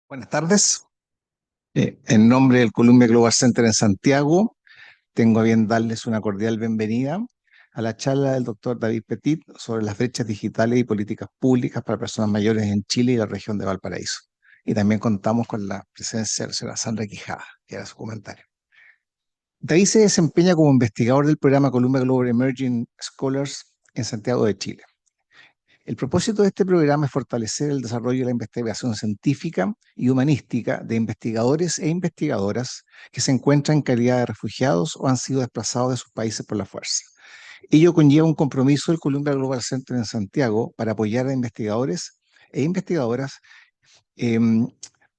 Buenas tardes. En nombre del Columbia Global Center en Santiago, tengo a bien darles una cordial bienvenida a la charla del doctor David Petit sobre las brechas digitales y políticas públicas para personas mayores en Chile y la región de Valparaíso. Y también contamos con la presencia de la señora Sandra Quijada, que era su comentario. David se desempeña como investigador del programa Columbia Global Emerging Scholars en Santiago de Chile. El propósito de este programa es fortalecer el desarrollo de la investigación científica y humanística de investigadores e investigadoras que se encuentran en calidad de refugiados o han sido desplazados de sus países por la fuerza. Ello conlleva un compromiso del Columbia Global Center en Santiago para apoyar a investigadores e investigadoras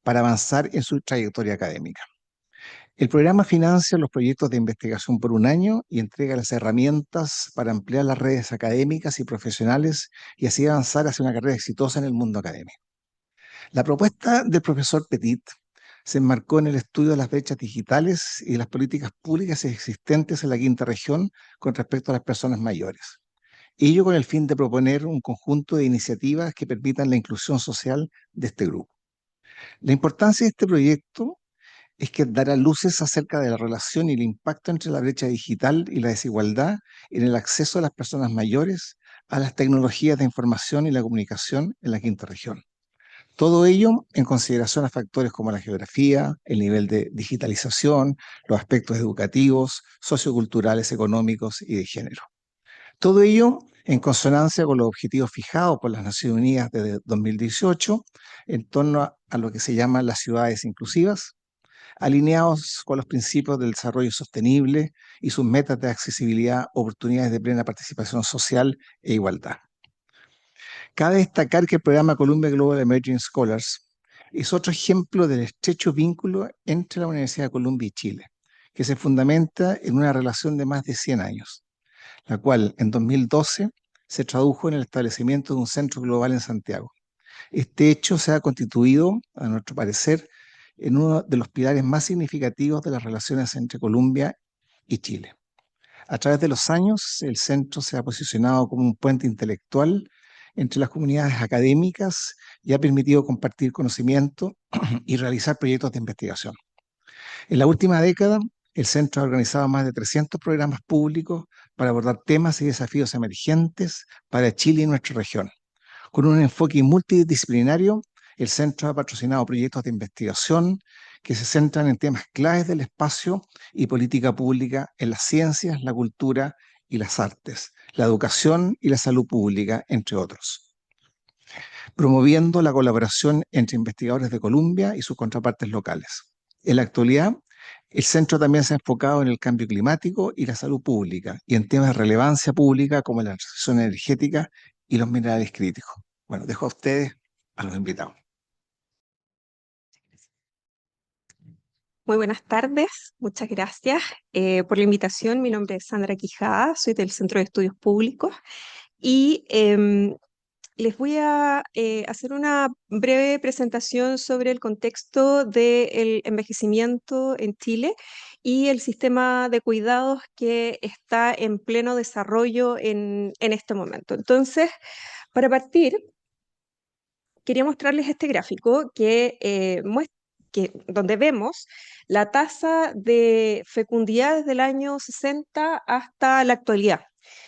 para avanzar en su trayectoria académica. El programa financia los proyectos de investigación por un año y entrega las herramientas para ampliar las redes académicas y profesionales y así avanzar hacia una carrera exitosa en el mundo académico. La propuesta del profesor Petit se enmarcó en el estudio de las brechas digitales y de las políticas públicas existentes en la quinta región con respecto a las personas mayores. Ello con el fin de proponer un conjunto de iniciativas que permitan la inclusión social de este grupo. La importancia de este proyecto es que dará luces acerca de la relación y el impacto entre la brecha digital y la desigualdad en el acceso de las personas mayores a las tecnologías de información y la comunicación en la quinta región. Todo ello en consideración a factores como la geografía, el nivel de digitalización, los aspectos educativos, socioculturales, económicos y de género. Todo ello en consonancia con los objetivos fijados por las Naciones Unidas desde 2018 en torno a lo que se llaman las ciudades inclusivas, alineados con los principios del desarrollo sostenible y sus metas de accesibilidad, oportunidades de plena participación social e igualdad. Cabe destacar que el programa Columbia Global Emerging Scholars es otro ejemplo del estrecho vínculo entre la Universidad de Columbia y Chile, que se fundamenta en una relación de más de 100 años, la cual en 2012 se tradujo en el establecimiento de un centro global en Santiago. Este hecho se ha constituido, a nuestro parecer, en uno de los pilares más significativos de las relaciones entre Colombia y Chile. A través de los años, el centro se ha posicionado como un puente intelectual entre las comunidades académicas y ha permitido compartir conocimiento y realizar proyectos de investigación. En la última década, el centro ha organizado más de 300 programas públicos para abordar temas y desafíos emergentes para Chile y nuestra región. Con un enfoque multidisciplinario, el centro ha patrocinado proyectos de investigación que se centran en temas claves del espacio y política pública en las ciencias, la cultura y las artes, la educación y la salud pública, entre otros, promoviendo la colaboración entre investigadores de Columbia y sus contrapartes locales. En la actualidad, el centro también se ha enfocado en el cambio climático y la salud pública y en temas de relevancia pública como la transición energética y los minerales críticos. Bueno, dejo a ustedes a los invitados. Muy buenas tardes, muchas gracias por la invitación. Mi nombre es Sandra Quijada, soy del Centro de Estudios Públicos y les voy a hacer una breve presentación sobre el contexto del envejecimiento en Chile y el sistema de cuidados que está en pleno desarrollo en este momento. Entonces, para partir, quería mostrarles este gráfico donde vemos la tasa de fecundidad desde el año 60 hasta la actualidad.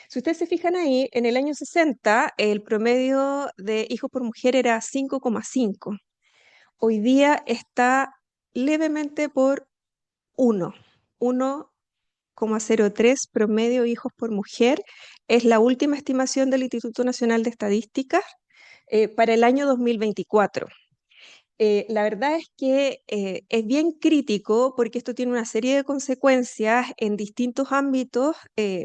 Si ustedes se fijan ahí, en el año 60 el promedio de hijos por mujer era 5,5. Hoy día está levemente por 1,03 promedio hijos por mujer. Es la última estimación del Instituto Nacional de Estadística para el año 2024. La verdad es que es bien crítico porque esto tiene una serie de consecuencias en distintos ámbitos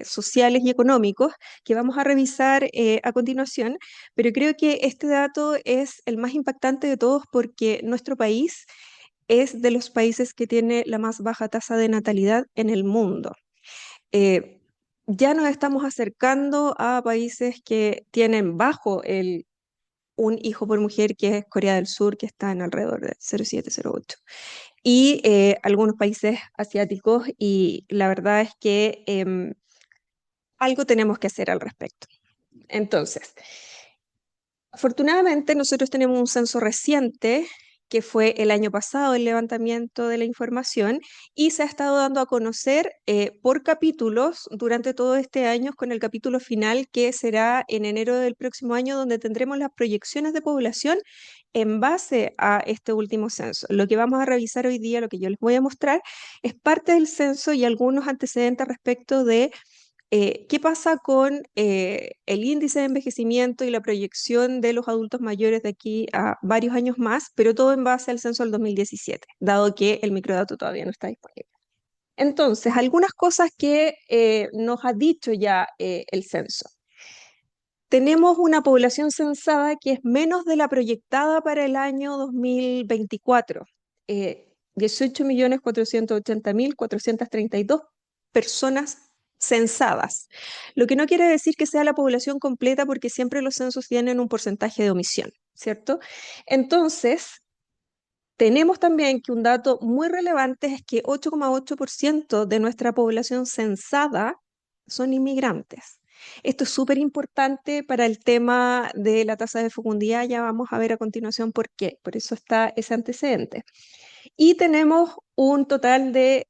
sociales y económicos que vamos a revisar a continuación, pero creo que este dato es el más impactante de todos porque nuestro país es de los países que tiene la más baja tasa de natalidad en el mundo. Ya nos estamos acercando a países que tienen bajo un hijo por mujer, que es Corea del Sur, que está en alrededor de 0,7, 0,8. Y algunos países asiáticos, y la verdad es que algo tenemos que hacer al respecto. Entonces, afortunadamente nosotros tenemos un censo reciente que fue el año pasado el levantamiento de la información, y se ha estado dando a conocer por capítulos durante todo este año, con el capítulo final que será en enero del próximo año, donde tendremos las proyecciones de población en base a este último censo. Lo que vamos a revisar hoy día, lo que yo les voy a mostrar, es parte del censo y algunos antecedentes respecto de ¿qué pasa con el índice de envejecimiento y la proyección de los adultos mayores de aquí a varios años más, pero todo en base al censo del 2017, dado que el microdato todavía no está disponible? Entonces, algunas cosas que nos ha dicho ya el censo. Tenemos una población censada que es menos de la proyectada para el año 2024. 18.480.432 personas censadas. Lo que no quiere decir que sea la población completa, porque siempre los censos tienen un porcentaje de omisión, ¿cierto? Entonces, tenemos también que un dato muy relevante es que 8,8% de nuestra población censada son inmigrantes. Esto es súper importante para el tema de la tasa de fecundidad. Ya vamos a ver a continuación por qué. Por eso está ese antecedente. Y tenemos un total de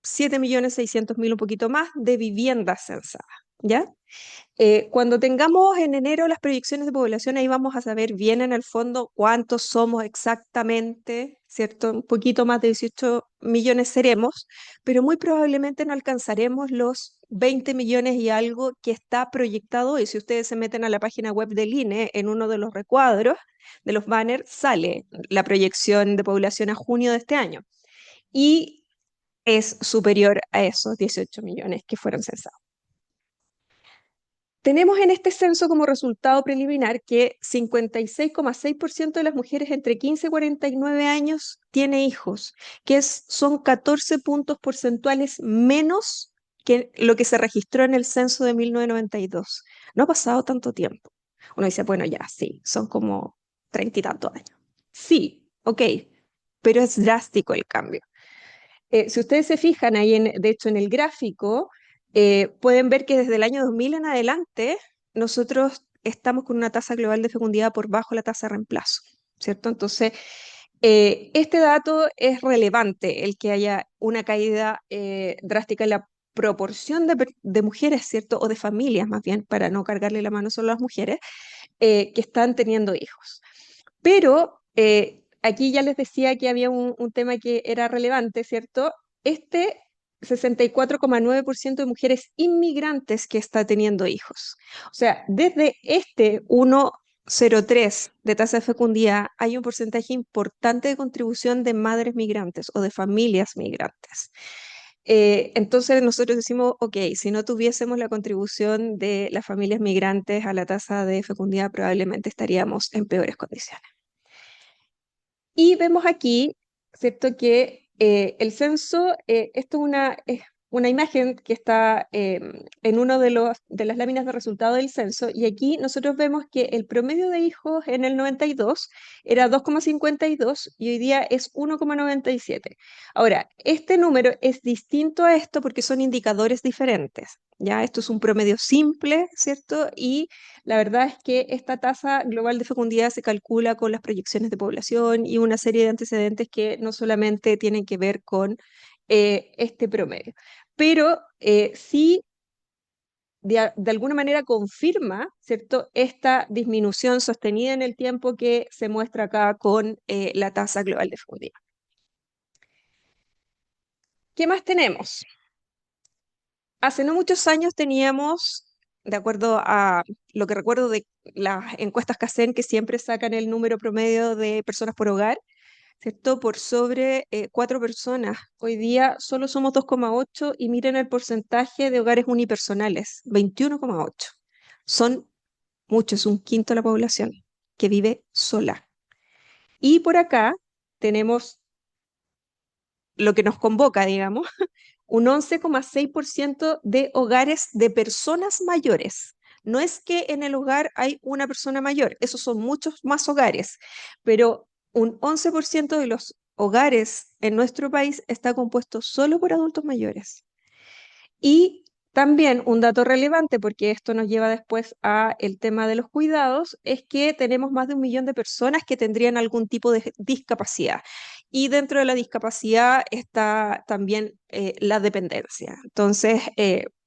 7.600.000, un poquito más, de viviendas censadas, ¿ya? Cuando tengamos en enero las proyecciones de población, ahí vamos a saber bien en el fondo cuántos somos exactamente, ¿cierto? Un poquito más de 18 millones seremos, pero muy probablemente no alcanzaremos los 20 millones y algo que está proyectado hoy. Si ustedes se meten a la página web del INE, en uno de los recuadros, de los banners, sale la proyección de población a junio de este año. Y es superior a esos 18 millones que fueron censados. Tenemos en este censo como resultado preliminar que 56,6% de las mujeres entre 15 y 49 años tiene hijos, que son 14 puntos porcentuales menos que lo que se registró en el censo de 1992. No ha pasado tanto tiempo. Uno dice, bueno, ya, sí, son como 30 y tantos años. Sí, ok, pero es drástico el cambio. Si ustedes se fijan ahí, de hecho, en el gráfico, pueden ver que desde el año 2000 en adelante nosotros estamos con una tasa global de fecundidad por bajo la tasa de reemplazo, ¿cierto? Entonces, este dato es relevante, el que haya una caída drástica en la proporción de mujeres, ¿cierto? O de familias, más bien, para no cargarle la mano solo a las mujeres, que están teniendo hijos. Pero aquí ya les decía que había un tema que era relevante, ¿cierto? Este 64,9% de mujeres inmigrantes que está teniendo hijos. O sea, desde este 1,03 de tasa de fecundidad hay un porcentaje importante de contribución de madres migrantes o de familias migrantes. Entonces nosotros decimos, ok, si no tuviésemos la contribución de las familias migrantes a la tasa de fecundidad, probablemente estaríamos en peores condiciones. Y vemos aquí, ¿cierto?, que el censo, esto es una imagen que está en uno de las láminas de resultado del censo, y aquí nosotros vemos que el promedio de hijos en el 92 era 2,52 y hoy día es 1,97. Ahora, este número es distinto a esto porque son indicadores diferentes, ¿ya? Esto es un promedio simple, ¿cierto? Y la verdad es que esta tasa global de fecundidad se calcula con las proyecciones de población y una serie de antecedentes que no solamente tienen que ver con este promedio, pero sí de alguna manera confirma, ¿cierto?, esta disminución sostenida en el tiempo que se muestra acá con la tasa global de fecundidad. ¿Qué más tenemos? Hace no muchos años teníamos, de acuerdo a lo que recuerdo de las encuestas que hacen, que siempre sacan el número promedio de personas por hogar, ¿cierto? Por sobre 4 personas. Hoy día solo somos 2,8 y miren el porcentaje de hogares unipersonales, 21,8. Son muchos, un quinto de la población que vive sola. Y por acá tenemos lo que nos convoca, digamos, un 11,6% de hogares de personas mayores. No es que en el hogar hay una persona mayor, esos son muchos más hogares, pero un 11% de los hogares en nuestro país está compuesto solo por adultos mayores. Y También un dato relevante, porque esto nos lleva después a el tema de los cuidados, es que tenemos más de 1 millón de personas que tendrían algún tipo de discapacidad. Y dentro de la discapacidad está también la dependencia. Entonces,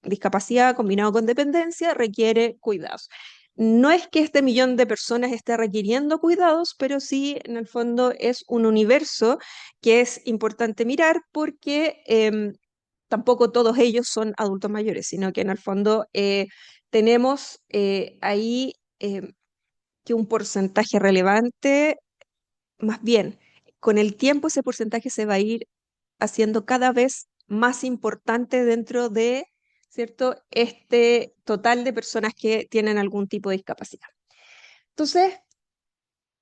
discapacidad combinado con dependencia requiere cuidados. No es que este 1 millón de personas esté requiriendo cuidados, pero sí, en el fondo, es un universo que es importante mirar porque tampoco todos ellos son adultos mayores, sino que en el fondo tenemos ahí que un porcentaje relevante, más bien, con el tiempo ese porcentaje se va a ir haciendo cada vez más importante dentro de, ¿cierto?, este total de personas que tienen algún tipo de discapacidad. Entonces,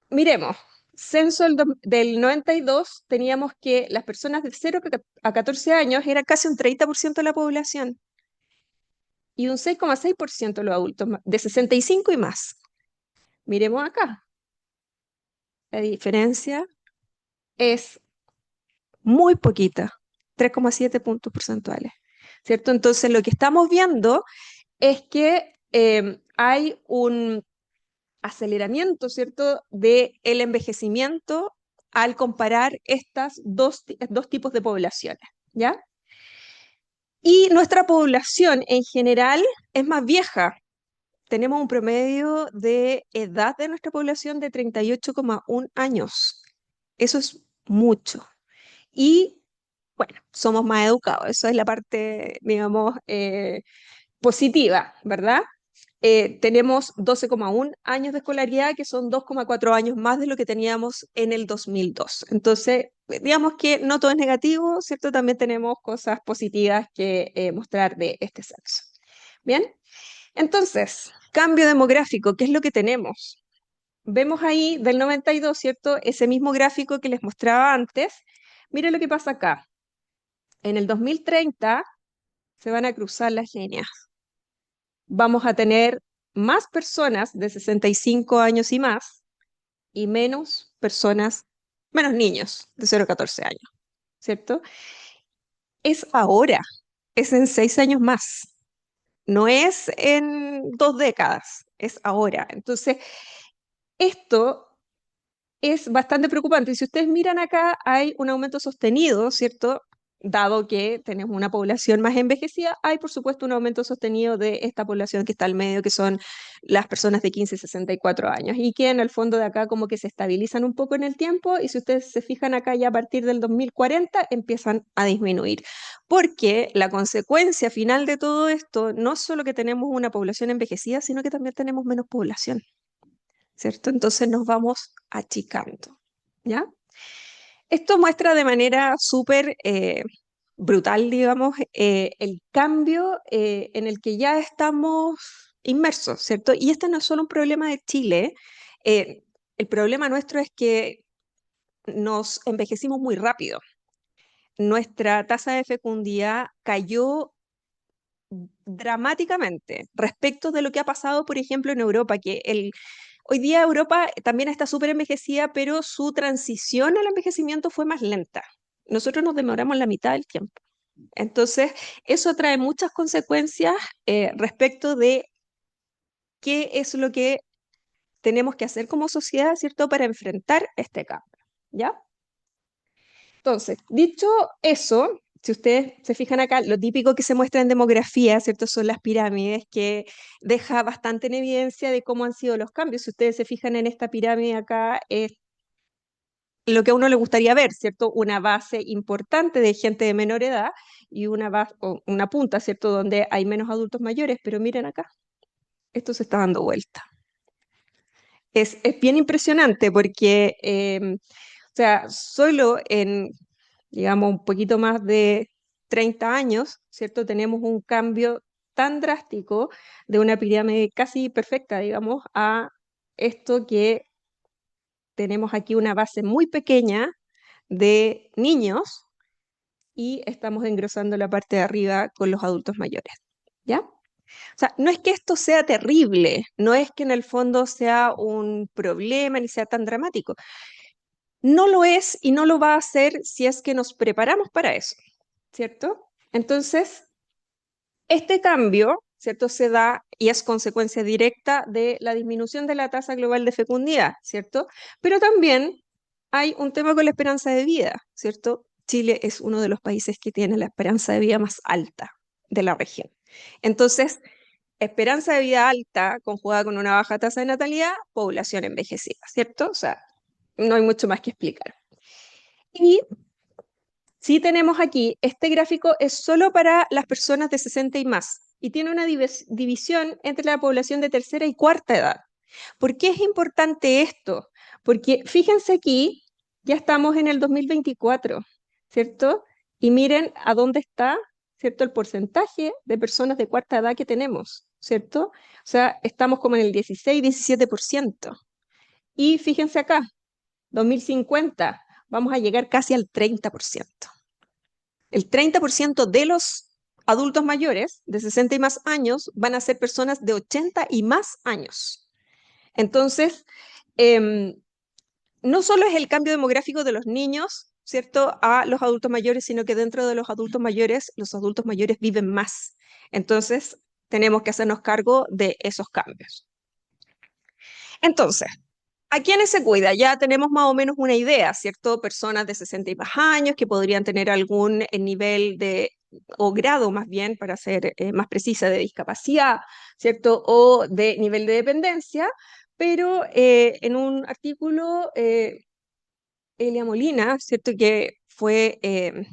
miremos. Censo del 92 teníamos que las personas de 0 a 14 años era casi un 30% de la población y un 6,6% de los adultos de 65 y más. Miremos acá. La diferencia es muy poquita, 3,7 puntos porcentuales, ¿cierto? Entonces, lo que estamos viendo es que hay un aceleramiento, ¿cierto?, del envejecimiento al comparar estas dos tipos de poblaciones, ¿ya? Y nuestra población en general es más vieja. Tenemos un promedio de edad de nuestra población de 38,1 años. Eso es mucho. Y bueno, somos más educados. Eso es la parte, digamos, positiva, ¿verdad? Tenemos 12,1 años de escolaridad, que son 2,4 años más de lo que teníamos en el 2002. Entonces, digamos que no todo es negativo, ¿cierto? También tenemos cosas positivas que mostrar de este censo. Bien, entonces, cambio demográfico, ¿qué es lo que tenemos? Vemos ahí del 92, ¿cierto? Ese mismo gráfico que les mostraba antes. Miren lo que pasa acá. En el 2030 se van a cruzar las líneas. Vamos a tener más personas de 65 años y menos personas, menos niños de 0 a 14 años, ¿cierto? Es ahora, es en 6 años más, no es en 2 décadas, es ahora. Entonces, esto es bastante preocupante. Y si ustedes miran acá, hay un aumento sostenido, ¿cierto? Dado que tenemos una población más envejecida, hay por supuesto un aumento sostenido de esta población que está al medio, que son las personas de 15 a 64 años, y que en el fondo de acá como que se estabilizan un poco en el tiempo, y si ustedes se fijan acá ya a partir del 2040 empiezan a disminuir. Porque la consecuencia final de todo esto no es solo que tenemos una población envejecida, sino que también tenemos menos población. ¿Cierto? Entonces nos vamos achicando, ¿ya? Esto muestra de manera súper brutal, digamos, el cambio en el que ya estamos inmersos, ¿cierto? Y este no es solo un problema de Chile, el problema nuestro es que nos envejecimos muy rápido. Nuestra tasa de fecundidad cayó dramáticamente respecto de lo que ha pasado, por ejemplo, en Europa, que hoy día Europa también está súper envejecida, pero su transición al envejecimiento fue más lenta. Nosotros nos demoramos la mitad del tiempo. Entonces, eso trae muchas consecuencias respecto de qué es lo que tenemos que hacer como sociedad, ¿cierto?, para enfrentar este cambio, ¿ya? Entonces, dicho eso, si ustedes se fijan acá, lo típico que se muestra en demografía, ¿cierto? Son las pirámides, que deja bastante en evidencia de cómo han sido los cambios. Si ustedes se fijan en esta pirámide acá, es lo que a uno le gustaría ver, ¿cierto? Una base importante de gente de menor edad y o una punta, ¿cierto?, donde hay menos adultos mayores, pero miren acá, esto se está dando vuelta. Es bien impresionante porque, o sea, solo en, digamos, un poquito más de 30 años, ¿cierto? Tenemos un cambio tan drástico de una pirámide casi perfecta, digamos, a esto que tenemos aquí una base muy pequeña de niños y estamos engrosando la parte de arriba con los adultos mayores, ¿ya? O sea, no es que esto sea terrible, no es que en el fondo sea un problema ni sea tan dramático. No lo es y no lo va a ser si es que nos preparamos para eso, ¿cierto? Entonces, Este cambio, ¿cierto? Se da y es consecuencia directa de la disminución de la tasa global de fecundidad, ¿cierto? Pero también hay un tema con la esperanza de vida, ¿cierto? Chile es uno de los países que tiene la esperanza de vida más alta de la región. Entonces, esperanza de vida alta conjugada con una baja tasa de natalidad, población envejecida, ¿cierto? O sea, no hay mucho más que explicar. Y si tenemos aquí, este gráfico es solo para las personas de 60 y más y tiene una división entre la población de tercera y cuarta edad. ¿Por qué es importante esto? Porque fíjense aquí, ya estamos en el 2024, ¿cierto? Y miren a dónde está, ¿cierto? El porcentaje de personas de cuarta edad que tenemos, ¿cierto? O sea, estamos como en el 16-17%. Y fíjense acá, 2050, vamos a llegar casi al 30%. El 30% de los adultos mayores de 60 y más años van a ser personas de 80 y más años. Entonces, em, no solo es el cambio demográfico de los niños, ¿cierto?, a los adultos mayores, sino que dentro de los adultos mayores viven más. Entonces, tenemos que hacernos cargo de esos cambios. Entonces, ¿a quiénes se cuida? Ya tenemos más o menos una idea, ¿cierto? Personas de 60 y más años que podrían tener algún nivel de, o grado más bien, para ser más precisa, de discapacidad, ¿cierto? O de nivel de dependencia, pero en un artículo, Elia Molina, ¿cierto? Que fue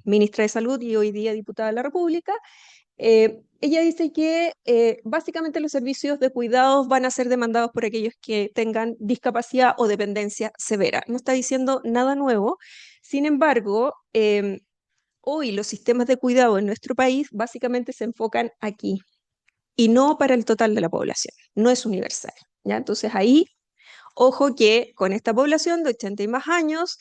ministra de Salud y hoy día diputada de la República, ella dice que básicamente los servicios de cuidados van a ser demandados por aquellos que tengan discapacidad o dependencia severa. No está diciendo nada nuevo. Sin embargo, hoy los sistemas de cuidado en nuestro país básicamente se enfocan aquí y no para el total de la población. No es universal, ¿ya? Entonces ahí, ojo que con esta población de 80 y más años,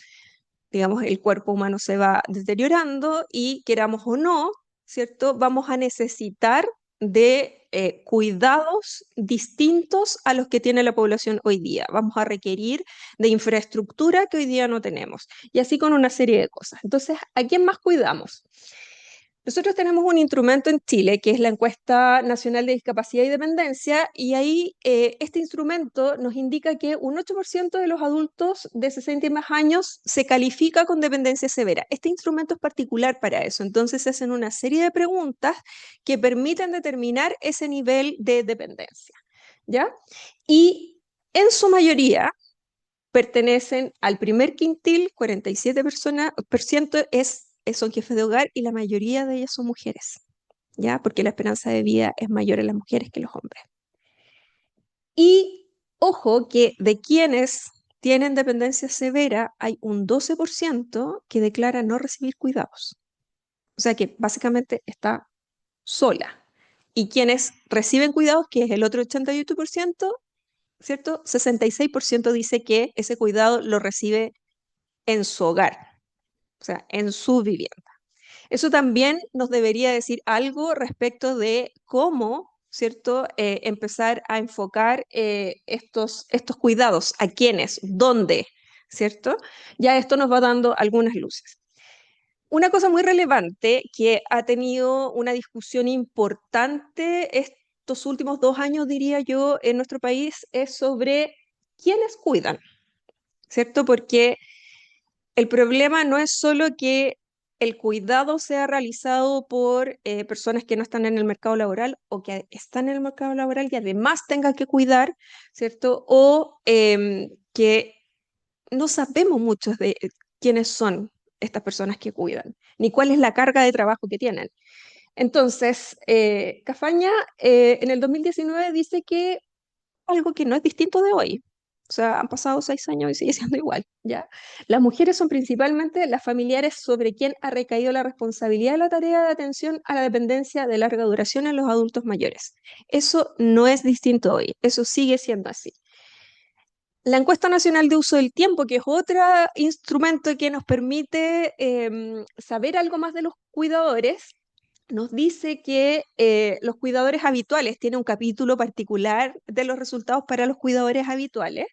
digamos, el cuerpo humano se va deteriorando y queramos o no, ¿cierto? Vamos a necesitar de cuidados distintos a los que tiene la población hoy día. Vamos a requerir de infraestructura que hoy día no tenemos. Y así con una serie de cosas. Entonces, ¿a quién más cuidamos? Nosotros tenemos un instrumento en Chile que es la Encuesta Nacional de Discapacidad y Dependencia y ahí este instrumento nos indica que un 8% de los adultos de 60 y más años se califica con dependencia severa. Este instrumento es particular para eso, entonces se hacen una serie de preguntas que permiten determinar ese nivel de dependencia, ¿ya? Y en su mayoría pertenecen al primer quintil, 47% son jefes de hogar y la mayoría de ellas son mujeres, ¿ya? Porque la esperanza de vida es mayor en las mujeres que en los hombres. Y ojo que de quienes tienen dependencia severa hay un 12% que declara no recibir cuidados. O sea que básicamente está sola. Y quienes reciben cuidados, que es el otro 88%, ¿cierto? 66% dice que ese cuidado lo recibe en su hogar, o sea, en su vivienda. Eso también nos debería decir algo respecto de cómo, ¿cierto?, empezar a enfocar estos cuidados, a quiénes, dónde, ¿cierto? Ya esto nos va dando algunas luces. Una cosa muy relevante que ha tenido una discusión importante estos últimos 2 años, diría yo, en nuestro país, es sobre quiénes cuidan, ¿cierto? Porque el problema no es solo que el cuidado sea realizado por personas que no están en el mercado laboral o que están en el mercado laboral y además tengan que cuidar, ¿cierto? O que no sabemos muchos de quiénes son estas personas que cuidan, ni cuál es la carga de trabajo que tienen. Entonces, Cafaña en el 2019 dice que algo que no es distinto de hoy. O sea, han pasado 6 años y sigue siendo igual, ¿ya? Las mujeres son principalmente las familiares sobre quien ha recaído la responsabilidad de la tarea de atención a la dependencia de larga duración en los adultos mayores. Eso no es distinto hoy, eso sigue siendo así. La encuesta nacional de uso del tiempo, que es otro instrumento que nos permite saber algo más de los cuidadores, nos dice que los cuidadores habituales, tiene un capítulo particular de los resultados para los cuidadores habituales,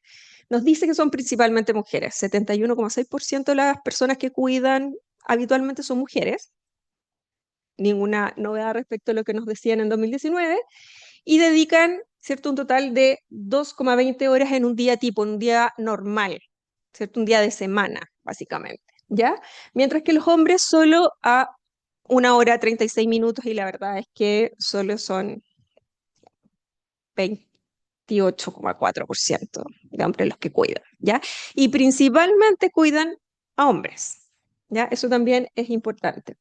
nos dice que son principalmente mujeres, 71,6% de las personas que cuidan habitualmente son mujeres, ninguna novedad respecto a lo que nos decían en 2019, y dedican, ¿cierto?, un total de 2,20 horas en un día tipo, en un día normal, ¿cierto? Un día de semana, básicamente, ¿ya? Mientras que los hombres solo a 1 hora 36 minutos, y la verdad es que solo son 28,4% de hombres los que cuidan, ¿ya? Y principalmente cuidan a hombres, ¿ya? Eso también es importante.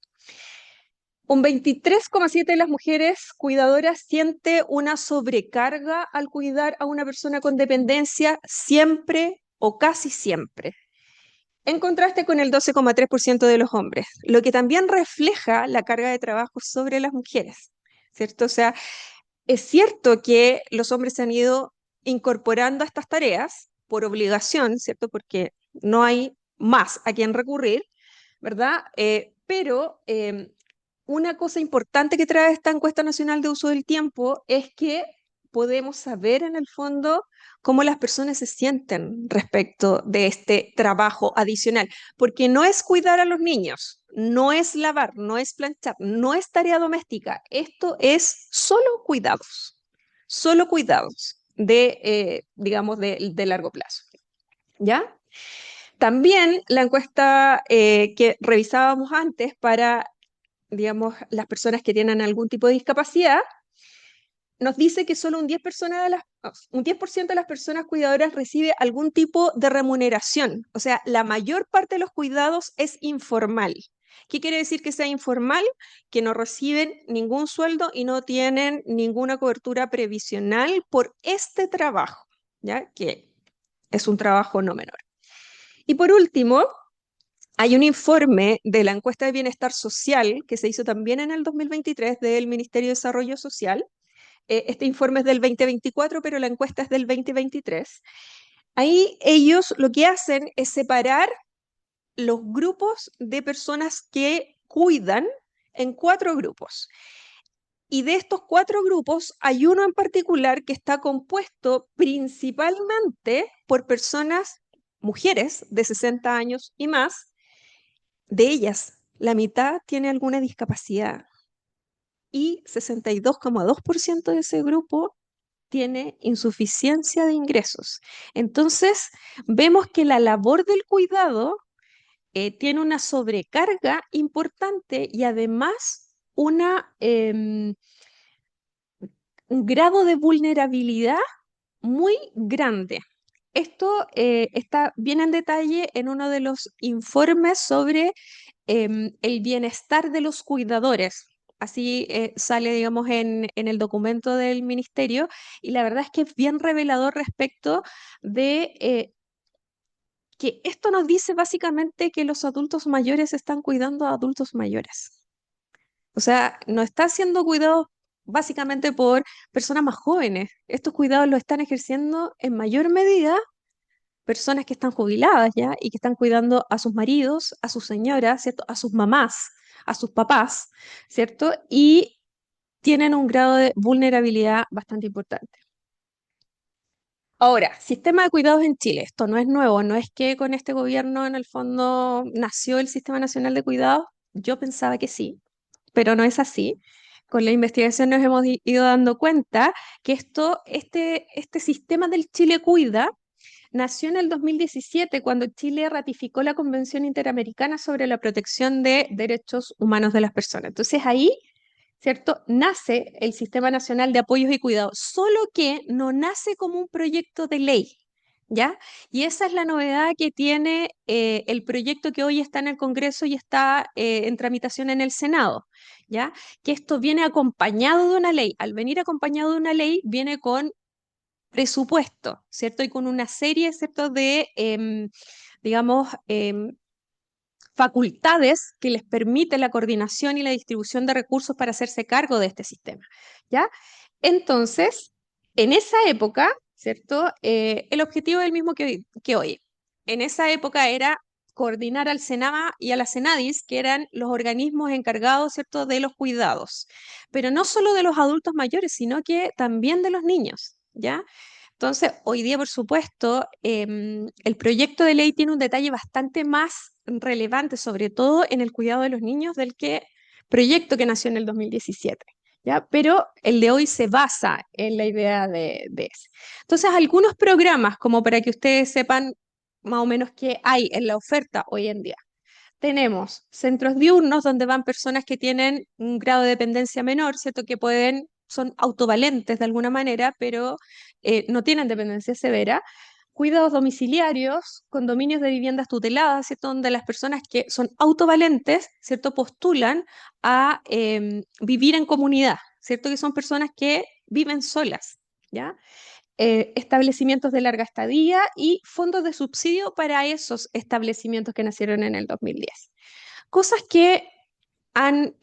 Un 23,7% de las mujeres cuidadoras siente una sobrecarga al cuidar a una persona con dependencia siempre o casi siempre, en contraste con el 12,3% de los hombres, lo que también refleja la carga de trabajo sobre las mujeres, ¿cierto? O sea, es cierto que los hombres se han ido incorporando a estas tareas por obligación, ¿cierto? Porque no hay más a quien recurrir, ¿verdad? Pero una cosa importante que trae esta encuesta nacional de uso del tiempo es que podemos saber en el fondo cómo las personas se sienten respecto de este trabajo adicional, porque no es cuidar a los niños, no es lavar, no es planchar, no es tarea doméstica, esto es solo cuidados de, digamos, de largo plazo, ¿ya? También la encuesta que revisábamos antes para, digamos, las personas que tienen algún tipo de discapacidad, nos dice que solo un 10% de las personas cuidadoras recibe algún tipo de remuneración. O sea, la mayor parte de los cuidados es informal. ¿Qué quiere decir que sea informal? Que no reciben ningún sueldo y no tienen ninguna cobertura previsional por este trabajo, ¿ya? Que es un trabajo no menor. Y por último, hay un informe de la encuesta de bienestar social que se hizo también en el 2023 del Ministerio de Desarrollo Social. Este informe es del 2024, pero la encuesta es del 2023. Ahí ellos lo que hacen es separar los grupos de personas que cuidan en 4 grupos. Y de estos 4 grupos hay uno en particular que está compuesto principalmente por personas, mujeres de 60 años y más. De ellas, la mitad tiene alguna discapacidad y 62,2% de ese grupo tiene insuficiencia de ingresos. Entonces, vemos que la labor del cuidado tiene una sobrecarga importante y además un grado de vulnerabilidad muy grande. Esto está bien en detalle en uno de los informes sobre el bienestar de los cuidadores. Así sale, digamos, en el documento del ministerio, y la verdad es que es bien revelador respecto de que esto nos dice básicamente que los adultos mayores están cuidando a adultos mayores. O sea, no está siendo cuidados básicamente por personas más jóvenes. Estos cuidados los están ejerciendo en mayor medida personas que están jubiladas ya y que están cuidando a sus maridos, a sus señoras, ¿cierto? A sus mamás, a sus papás, ¿cierto? Y tienen un grado de vulnerabilidad bastante importante. Ahora, sistema de cuidados en Chile. Esto no es nuevo, no es que con este gobierno en el fondo nació el Sistema Nacional de Cuidados. Yo pensaba que sí, pero no es así. Con la investigación nos hemos ido dando cuenta que este sistema del Chile Cuida nació en el 2017 cuando Chile ratificó la Convención Interamericana sobre la Protección de Derechos Humanos de las Personas. Entonces ahí, ¿cierto? Nace el Sistema Nacional de Apoyos y Cuidados, solo que no nace como un proyecto de ley, ¿ya? Y esa es la novedad que tiene el proyecto que hoy está en el Congreso y está en tramitación en el Senado, ¿ya? Que esto viene acompañado de una ley. Al venir acompañado de una ley, viene con presupuesto, ¿cierto? Y con una serie, ¿cierto?, de, digamos, facultades que les permite la coordinación y la distribución de recursos para hacerse cargo de este sistema, ¿ya? Entonces, en esa época, ¿cierto? El objetivo es el mismo que hoy. En esa época era coordinar al SENAMA y a la CENADIS, que eran los organismos encargados, ¿cierto?, de los cuidados, pero no solo de los adultos mayores, sino que también de los niños, ¿ya? Entonces, hoy día, por supuesto, el proyecto de ley tiene un detalle bastante más relevante, sobre todo en el cuidado de los niños, del que proyecto que nació en el 2017. ¿Ya? Pero el de hoy se basa en la idea de ese. Entonces, algunos programas, como para que ustedes sepan más o menos qué hay en la oferta hoy en día. Tenemos centros diurnos donde van personas que tienen un grado de dependencia menor, ¿cierto? Que son autovalentes de alguna manera, pero no tienen dependencia severa. Cuidados domiciliarios, condominios de viviendas tuteladas, ¿cierto? Donde las personas que son autovalentes, ¿cierto? Postulan a vivir en comunidad, ¿cierto? Que son personas que viven solas, ¿ya? Establecimientos de larga estadía y fondos de subsidio para esos establecimientos que nacieron en el 2010. Cosas que han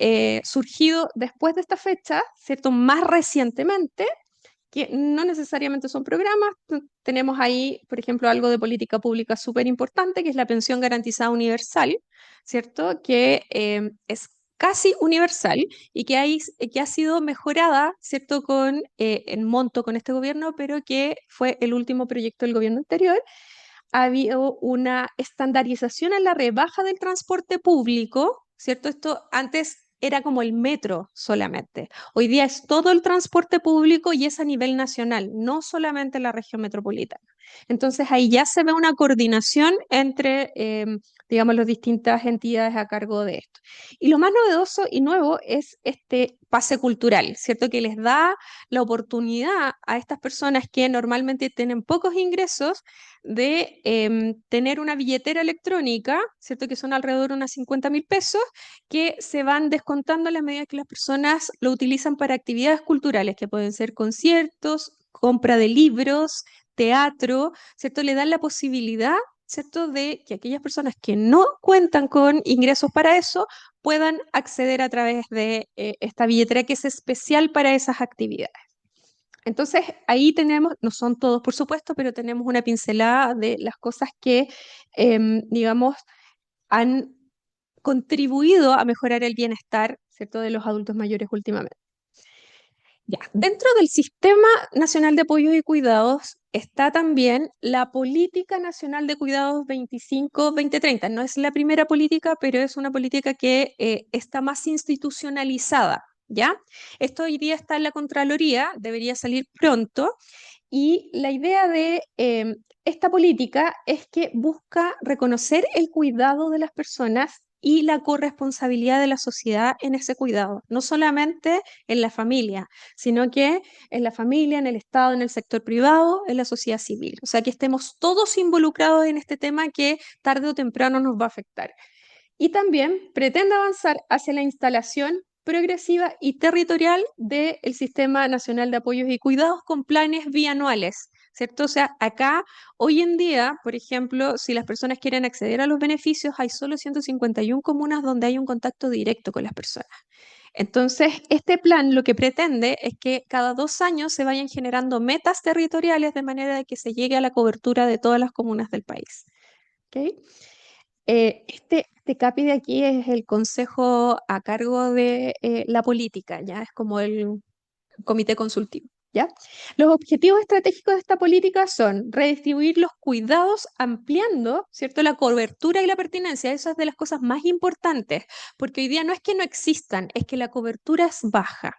surgido después de esta fecha, ¿cierto? Más recientemente, que no necesariamente son programas. Tenemos ahí, por ejemplo, algo de política pública súper importante, que es la pensión garantizada universal, ¿cierto? Que es casi universal y que ha sido mejorada, ¿cierto? En monto con este gobierno, pero que fue el último proyecto del gobierno anterior. Ha habido una estandarización en la rebaja del transporte público, ¿cierto? Esto antes era como el metro solamente. Hoy día es todo el transporte público y es a nivel nacional, no solamente en la región metropolitana. Entonces ahí ya se ve una coordinación entre, digamos, las distintas entidades a cargo de esto. Y lo más novedoso y nuevo es este pase cultural, ¿cierto? Que les da la oportunidad a estas personas que normalmente tienen pocos ingresos de tener una billetera electrónica, ¿cierto? Que son alrededor de unos 50.000 pesos, que se van descontando a la medida que las personas lo utilizan para actividades culturales, que pueden ser conciertos, compra de libros, teatro, ¿cierto? Le dan la posibilidad, ¿cierto? De que aquellas personas que no cuentan con ingresos para eso puedan acceder a través de esta billetera que es especial para esas actividades. Entonces, ahí tenemos, no son todos por supuesto, pero tenemos una pincelada de las cosas que, digamos, han contribuido a mejorar el bienestar, ¿cierto?, de los adultos mayores últimamente. Ya, dentro del Sistema Nacional de Apoyos y Cuidados está también la Política Nacional de Cuidados 25-2030. No es la primera política, pero es una política que está más institucionalizada, ¿ya? Esto hoy día está en la Contraloría, debería salir pronto, y la idea de esta política es que busca reconocer el cuidado de las personas y la corresponsabilidad de la sociedad en ese cuidado, no solamente en la familia, sino que en la familia, en el Estado, en el sector privado, en la sociedad civil. O sea, que estemos todos involucrados en este tema que tarde o temprano nos va a afectar. Y también pretende avanzar hacia la instalación progresiva y territorial del Sistema Nacional de Apoyos y Cuidados con planes bianuales, ¿cierto? O sea, acá, hoy en día, por ejemplo, si las personas quieren acceder a los beneficios, hay solo 151 comunas donde hay un contacto directo con las personas. Entonces, este plan lo que pretende es que cada 2 años se vayan generando metas territoriales de manera de que se llegue a la cobertura de todas las comunas del país. ¿Okay? Este CAPI de aquí es el consejo a cargo de la política, ¿ya? Es como el comité consultivo, ¿ya? Los objetivos estratégicos de esta política son redistribuir los cuidados ampliando, ¿cierto?, la cobertura y la pertinencia. Eso es de las cosas más importantes, porque hoy día no es que no existan, es que la cobertura es baja.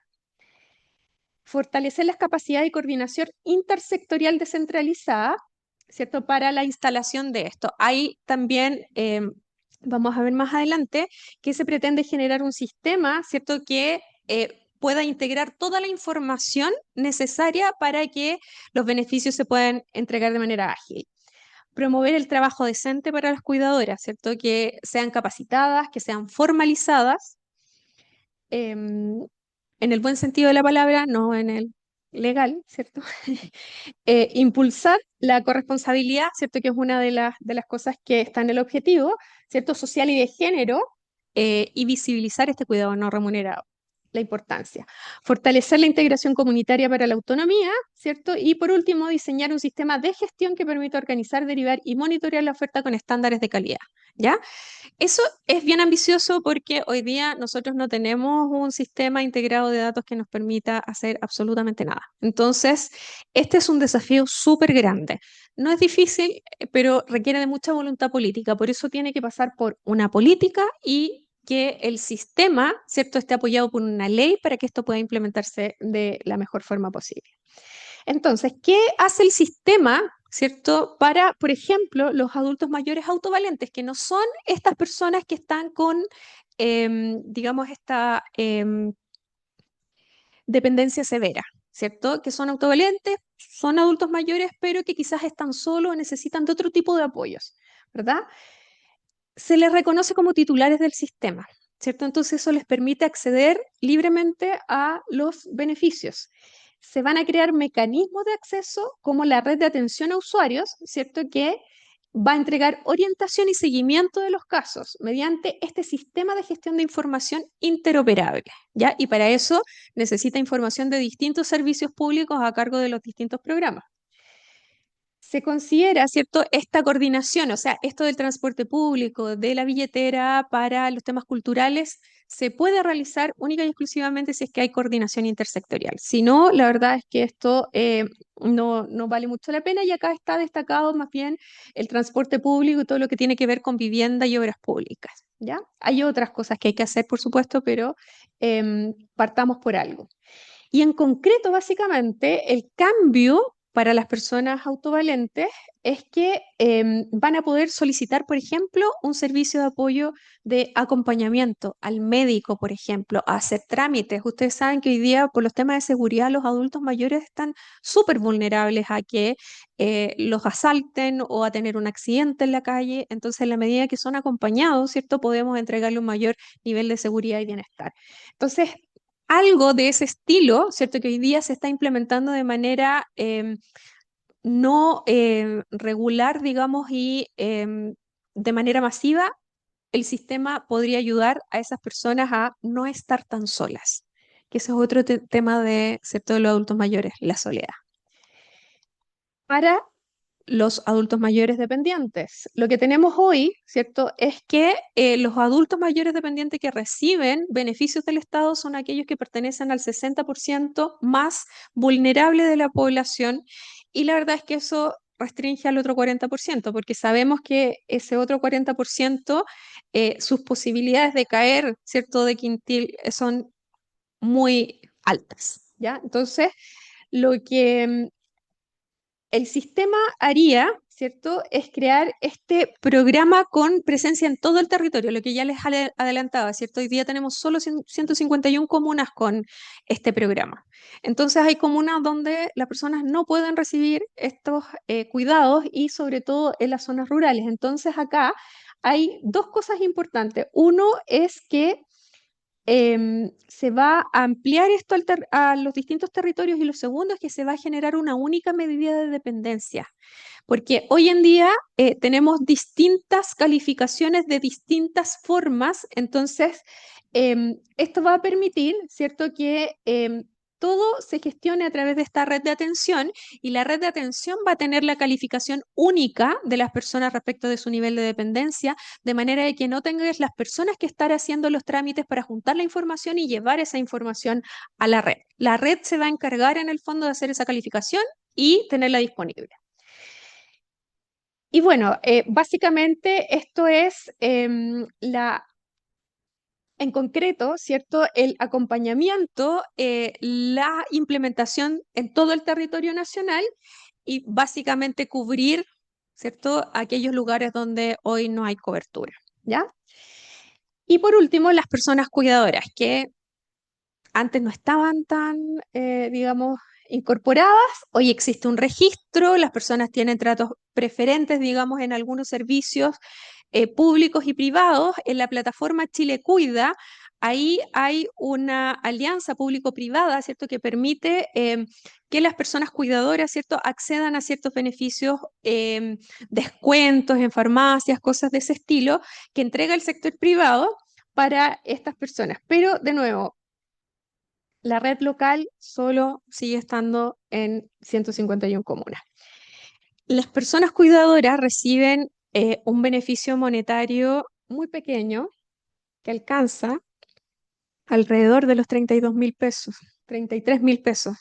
Fortalecer las capacidades de coordinación intersectorial descentralizada, ¿cierto?, para la instalación de esto. Hay también, vamos a ver más adelante, que se pretende generar un sistema, ¿cierto?, que pueda integrar toda la información necesaria para que los beneficios se puedan entregar de manera ágil. Promover el trabajo decente para las cuidadoras, ¿cierto?, que sean capacitadas, que sean formalizadas, en el buen sentido de la palabra, no en el legal, ¿cierto? Impulsar la corresponsabilidad, ¿cierto? Que es una de las cosas que está en el objetivo, ¿cierto? Social y de género, y visibilizar este cuidado no remunerado, la importancia. Fortalecer la integración comunitaria para la autonomía, ¿cierto? Y por último, diseñar un sistema de gestión que permita organizar, derivar y monitorear la oferta con estándares de calidad, ¿ya? Eso es bien ambicioso porque hoy día nosotros no tenemos un sistema integrado de datos que nos permita hacer absolutamente nada. Entonces, este es un desafío súper grande. No es difícil, pero requiere de mucha voluntad política. Por eso tiene que pasar por una política y que el sistema, ¿cierto?, esté apoyado por una ley para que esto pueda implementarse de la mejor forma posible. Entonces, ¿qué hace el sistema, ¿cierto?, para, por ejemplo, los adultos mayores autovalentes, que no son estas personas que están con, digamos, esta dependencia severa, ¿cierto? Que son autovalentes, son adultos mayores, pero que quizás están solos o necesitan de otro tipo de apoyos, ¿verdad? Se les reconoce como titulares del sistema, ¿cierto? Entonces eso les permite acceder libremente a los beneficios. Se van a crear mecanismos de acceso como la red de atención a usuarios, ¿cierto? Que va a entregar orientación y seguimiento de los casos mediante este sistema de gestión de información interoperable, ¿ya? Y para eso necesita información de distintos servicios públicos a cargo de los distintos programas. Se considera, ¿cierto?, esta coordinación, o sea, esto del transporte público, de la billetera para los temas culturales, se puede realizar única y exclusivamente si es que hay coordinación intersectorial. Si no, la verdad es que esto no vale mucho la pena y acá está destacado más bien el transporte público y todo lo que tiene que ver con vivienda y obras públicas, ¿ya? Hay otras cosas que hay que hacer, por supuesto, pero partamos por algo. Y en concreto, básicamente, el cambio para las personas autovalentes es que van a poder solicitar, por ejemplo, un servicio de apoyo de acompañamiento al médico, por ejemplo, a hacer trámites. Ustedes saben que hoy día, por los temas de seguridad, los adultos mayores están súper vulnerables a que los asalten o a tener un accidente en la calle. Entonces, en la medida que son acompañados, ¿cierto?, podemos entregarle un mayor nivel de seguridad y bienestar. Entonces, algo de ese estilo, ¿cierto? Que hoy día se está implementando de manera no regular, digamos, y de manera masiva, el sistema podría ayudar a esas personas a no estar tan solas, que ese es otro tema de, ¿cierto?, de los adultos mayores, la soledad. Para los adultos mayores dependientes. Lo que tenemos hoy, ¿cierto?, es que los adultos mayores dependientes que reciben beneficios del Estado son aquellos que pertenecen al 60% más vulnerable de la población y la verdad es que eso restringe al otro 40%, porque sabemos que ese otro 40%, sus posibilidades de caer, ¿cierto?, de quintil son muy altas, ¿ya? Entonces, lo que el sistema haría, ¿cierto?, es crear este programa con presencia en todo el territorio, lo que ya les adelantaba, ¿cierto? Hoy día tenemos solo 151 comunas con este programa. Entonces hay comunas donde las personas no pueden recibir estos cuidados y sobre todo en las zonas rurales. Entonces acá hay dos cosas importantes. Uno es que se va a ampliar esto a los distintos territorios y lo segundo es que se va a generar una única medida de dependencia, porque hoy en día tenemos distintas calificaciones de distintas formas, entonces esto va a permitir, ¿cierto?, que todo se gestione a través de esta red de atención y la red de atención va a tener la calificación única de las personas respecto de su nivel de dependencia, de manera de que no tengas las personas que estar haciendo los trámites para juntar la información y llevar esa información a la red. La red se va a encargar en el fondo de hacer esa calificación y tenerla disponible. Y bueno, básicamente esto es en concreto, ¿cierto?, el acompañamiento, la implementación en todo el territorio nacional y básicamente cubrir, ¿cierto?, aquellos lugares donde hoy no hay cobertura, ¿ya? Y por último, las personas cuidadoras, que antes no estaban tan, digamos, incorporadas. Hoy existe un registro, las personas tienen tratos preferentes, digamos, en algunos servicios públicos y privados. En la plataforma Chile Cuida, ahí hay una alianza público-privada, ¿cierto?, que permite que las personas cuidadoras, ¿cierto?, accedan a ciertos beneficios, descuentos en farmacias, cosas de ese estilo, que entrega el sector privado para estas personas. Pero, de nuevo, la red local solo sigue estando en 151 comunas. Las personas cuidadoras reciben un beneficio monetario muy pequeño que alcanza alrededor de los 32.000 pesos, 33.000 pesos.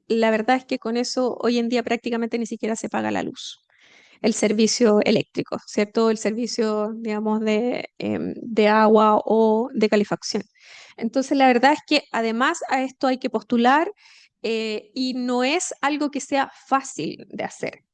La verdad es que con eso hoy en día prácticamente ni siquiera se paga la luz. el servicio eléctrico, ¿cierto? El servicio, digamos, de agua o de calefacción. Entonces, la verdad es que además a esto hay que postular y no es algo que sea fácil de hacer.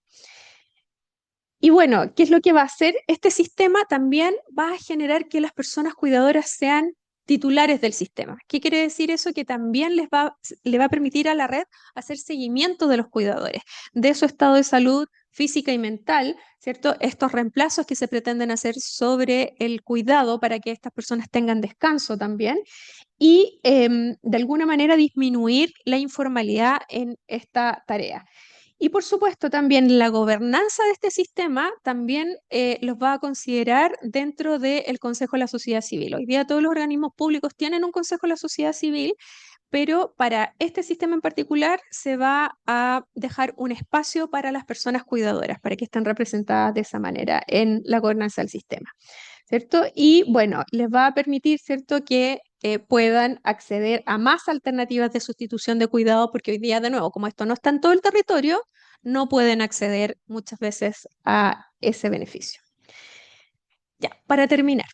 Y bueno, ¿qué es lo que va a hacer? Este sistema también va a generar que las personas cuidadoras sean titulares del sistema. ¿Qué quiere decir eso? Que también le va a permitir a la red hacer seguimiento de los cuidadores, de su estado de salud física y mental, ¿cierto? Estos reemplazos que se pretenden hacer sobre el cuidado para que estas personas tengan descanso también y de alguna manera disminuir la informalidad en esta tarea. Y por supuesto, también la gobernanza de este sistema también los va a considerar dentro del Consejo de la Sociedad Civil. Hoy día todos los organismos públicos tienen un Consejo de la Sociedad Civil, pero para este sistema en particular se va a dejar un espacio para las personas cuidadoras, para que estén representadas de esa manera en la gobernanza del sistema. ¿Cierto? Y bueno, les va a permitir, ¿cierto?, que puedan acceder a más alternativas de sustitución de cuidado, porque hoy día, de nuevo, como esto no está en todo el territorio, no pueden acceder muchas veces a ese beneficio. Ya, para terminar,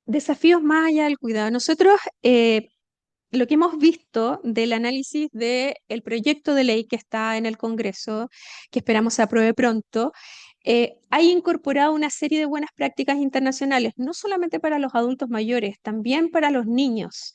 desafíos más allá del cuidado. Nosotros, lo que hemos visto del análisis del proyecto de ley que está en el Congreso, que esperamos se apruebe pronto, ha incorporado una serie de buenas prácticas internacionales, no solamente para los adultos mayores, también para los niños,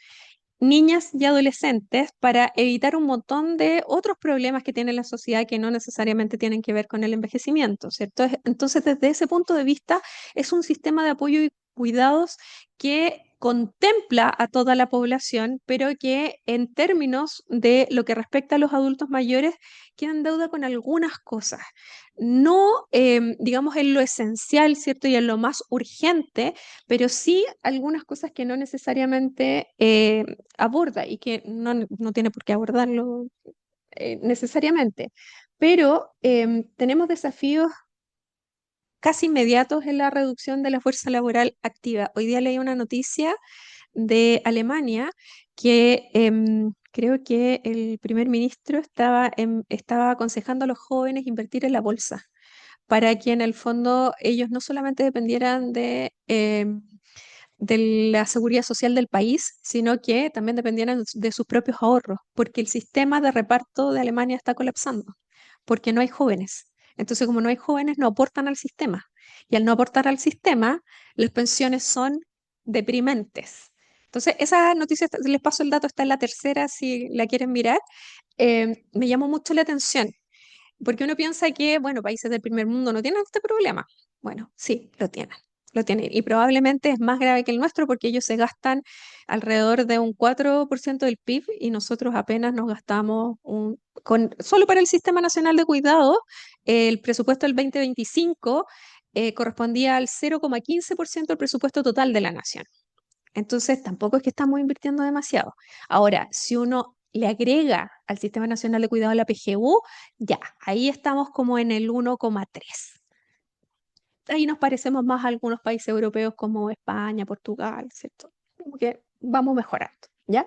niñas y adolescentes, para evitar un montón de otros problemas que tiene la sociedad que no necesariamente tienen que ver con el envejecimiento, ¿cierto? Entonces, desde ese punto de vista, es un sistema de apoyo y cuidados que contempla a toda la población, pero que en términos de lo que respecta a los adultos mayores, queda en deuda con algunas cosas. No, digamos, en lo esencial, ¿cierto? Y en lo más urgente, pero sí algunas cosas que no necesariamente aborda y que no tiene por qué abordarlo necesariamente. Pero tenemos desafíos casi inmediatos en la reducción de la fuerza laboral activa. Hoy día leí una noticia de Alemania que creo que el primer ministro estaba aconsejando a los jóvenes invertir en la bolsa para que en el fondo ellos no solamente dependieran de la seguridad social del país, sino que también dependieran de sus propios ahorros, porque el sistema de reparto de Alemania está colapsando, porque no hay jóvenes. Entonces, como no hay jóvenes, no aportan al sistema. Y al no aportar al sistema, las pensiones son deprimentes. Entonces, esa noticia, les paso el dato, está en la tercera, si la quieren mirar. Me llamó mucho la atención, porque uno piensa que, bueno, países del primer mundo no tienen este problema. Bueno, sí, lo tienen. Lo tienen. Y probablemente es más grave que el nuestro porque ellos se gastan alrededor de un 4% del PIB y nosotros apenas nos gastamos solo para el Sistema Nacional de Cuidado, el presupuesto del 2025 correspondía al 0,15% del presupuesto total de la nación. Entonces, tampoco es que estamos invirtiendo demasiado. Ahora, si uno le agrega al Sistema Nacional de Cuidado la PGU, ya, ahí estamos como en el 1,3. Ahí nos parecemos más a algunos países europeos como España, Portugal, ¿cierto? Como que vamos mejorando, ¿ya?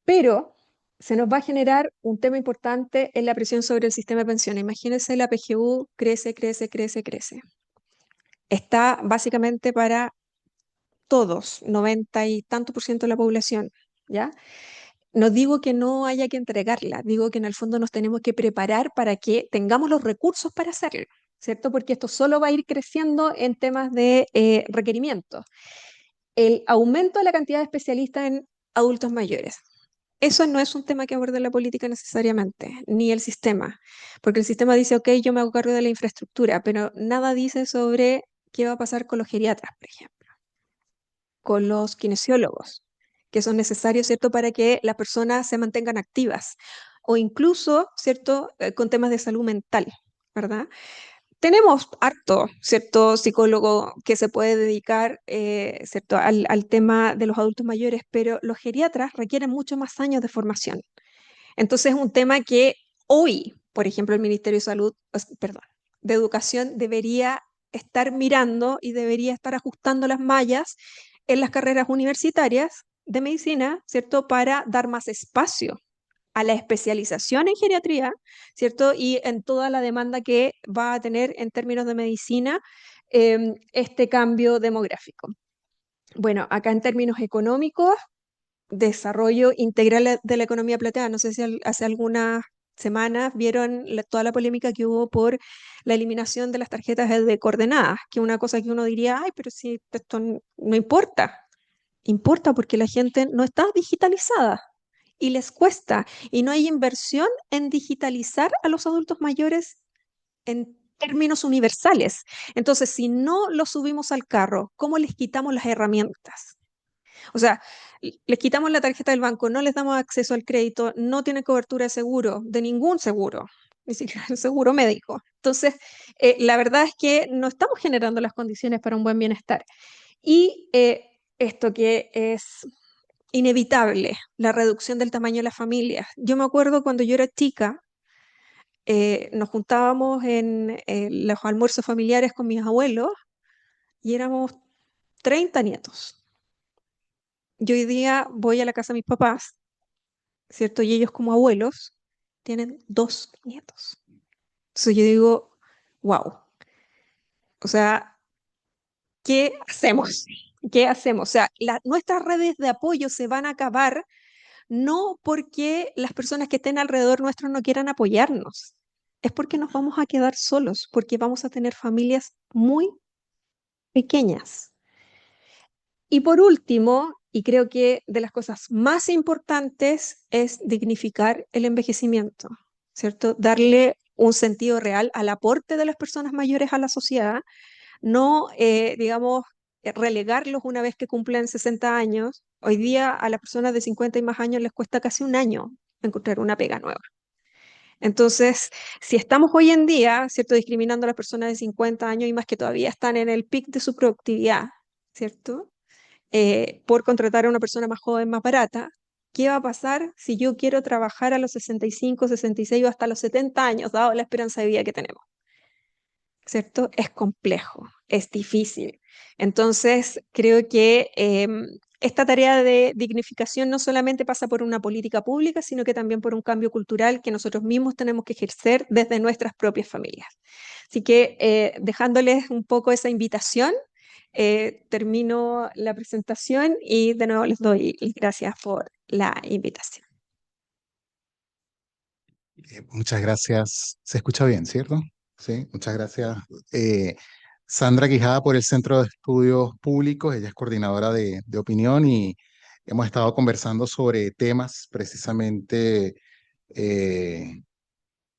Pero se nos va a generar un tema importante en la presión sobre el sistema de pensiones. Imagínense, la PGU crece, crece, crece, crece. Está básicamente para todos, 90 y tanto por ciento de la población, ¿ya? No digo que no haya que entregarla, digo que en el fondo nos tenemos que preparar para que tengamos los recursos para hacerlo, ¿cierto? Porque esto solo va a ir creciendo en temas de requerimientos. El aumento de la cantidad de especialistas en adultos mayores. Eso no es un tema que aborde la política necesariamente, ni el sistema, porque el sistema dice, ok, yo me hago cargo de la infraestructura, pero nada dice sobre qué va a pasar con los geriatras, por ejemplo, con los kinesiólogos, que son necesarios, ¿cierto?, para que las personas se mantengan activas, o incluso, ¿cierto?, con temas de salud mental, ¿verdad? Tenemos harto, ¿cierto?, psicólogo que se puede dedicar, ¿cierto?, al tema de los adultos mayores, pero los geriatras requieren mucho más años de formación. Entonces es un tema que hoy, por ejemplo, el Ministerio de Salud, perdón, de Educación debería estar mirando y debería estar ajustando las mallas en las carreras universitarias de medicina, ¿cierto?, para dar más espacio a la especialización en geriatría, ¿cierto? Y en toda la demanda que va a tener en términos de medicina este cambio demográfico. Bueno, acá en términos económicos, desarrollo integral de la economía plateada. No sé si hace algunas semanas vieron toda la polémica que hubo por la eliminación de las tarjetas de coordenadas, que es una cosa que uno diría, ay, pero si esto no importa. Importa porque la gente no está digitalizada y les cuesta, y no hay inversión en digitalizar a los adultos mayores en términos universales. Entonces, si no los subimos al carro, ¿cómo les quitamos las herramientas? O sea, les quitamos la tarjeta del banco, no les damos acceso al crédito, no tienen cobertura de seguro, de ningún seguro, ni siquiera el seguro médico. Entonces, la verdad es que no estamos generando las condiciones para un buen bienestar. Y esto que es inevitable, la reducción del tamaño de las familias. Yo me acuerdo cuando yo era chica, nos juntábamos en los almuerzos familiares con mis abuelos y éramos 30 nietos. Yo hoy día voy a la casa de mis papás, ¿cierto? Y ellos como abuelos tienen 2 nietos. Entonces yo digo, wow, o sea, ¿qué hacemos? ¿Qué hacemos? O sea, nuestras redes de apoyo se van a acabar no porque las personas que estén alrededor nuestro no quieran apoyarnos, es porque nos vamos a quedar solos, porque vamos a tener familias muy pequeñas. Y por último, y creo que de las cosas más importantes es dignificar el envejecimiento, ¿cierto? Darle un sentido real al aporte de las personas mayores a la sociedad, no, digamos, relegarlos una vez que cumplen 60 años. Hoy día a las personas de 50 y más años les cuesta casi un año encontrar una pega nueva. Entonces, si estamos hoy en día, ¿cierto?, discriminando a las personas de 50 años y más que todavía están en el pic de su productividad, ¿cierto? Por contratar a una persona más joven, más barata, ¿qué va a pasar si yo quiero trabajar a los 65, 66 o hasta los 70 años, dado la esperanza de vida que tenemos? ¿Cierto? Es complejo, es difícil. Entonces, creo que esta tarea de dignificación no solamente pasa por una política pública, sino que también por un cambio cultural que nosotros mismos tenemos que ejercer desde nuestras propias familias. Así que dejándoles un poco esa invitación, termino la presentación y de nuevo les doy las gracias por la invitación. Muchas gracias. Se escucha bien, ¿cierto? Sí, muchas gracias. Eh, Sandra Quijada por el Centro de Estudios Públicos, ella es coordinadora de opinión y hemos estado conversando sobre temas precisamente eh,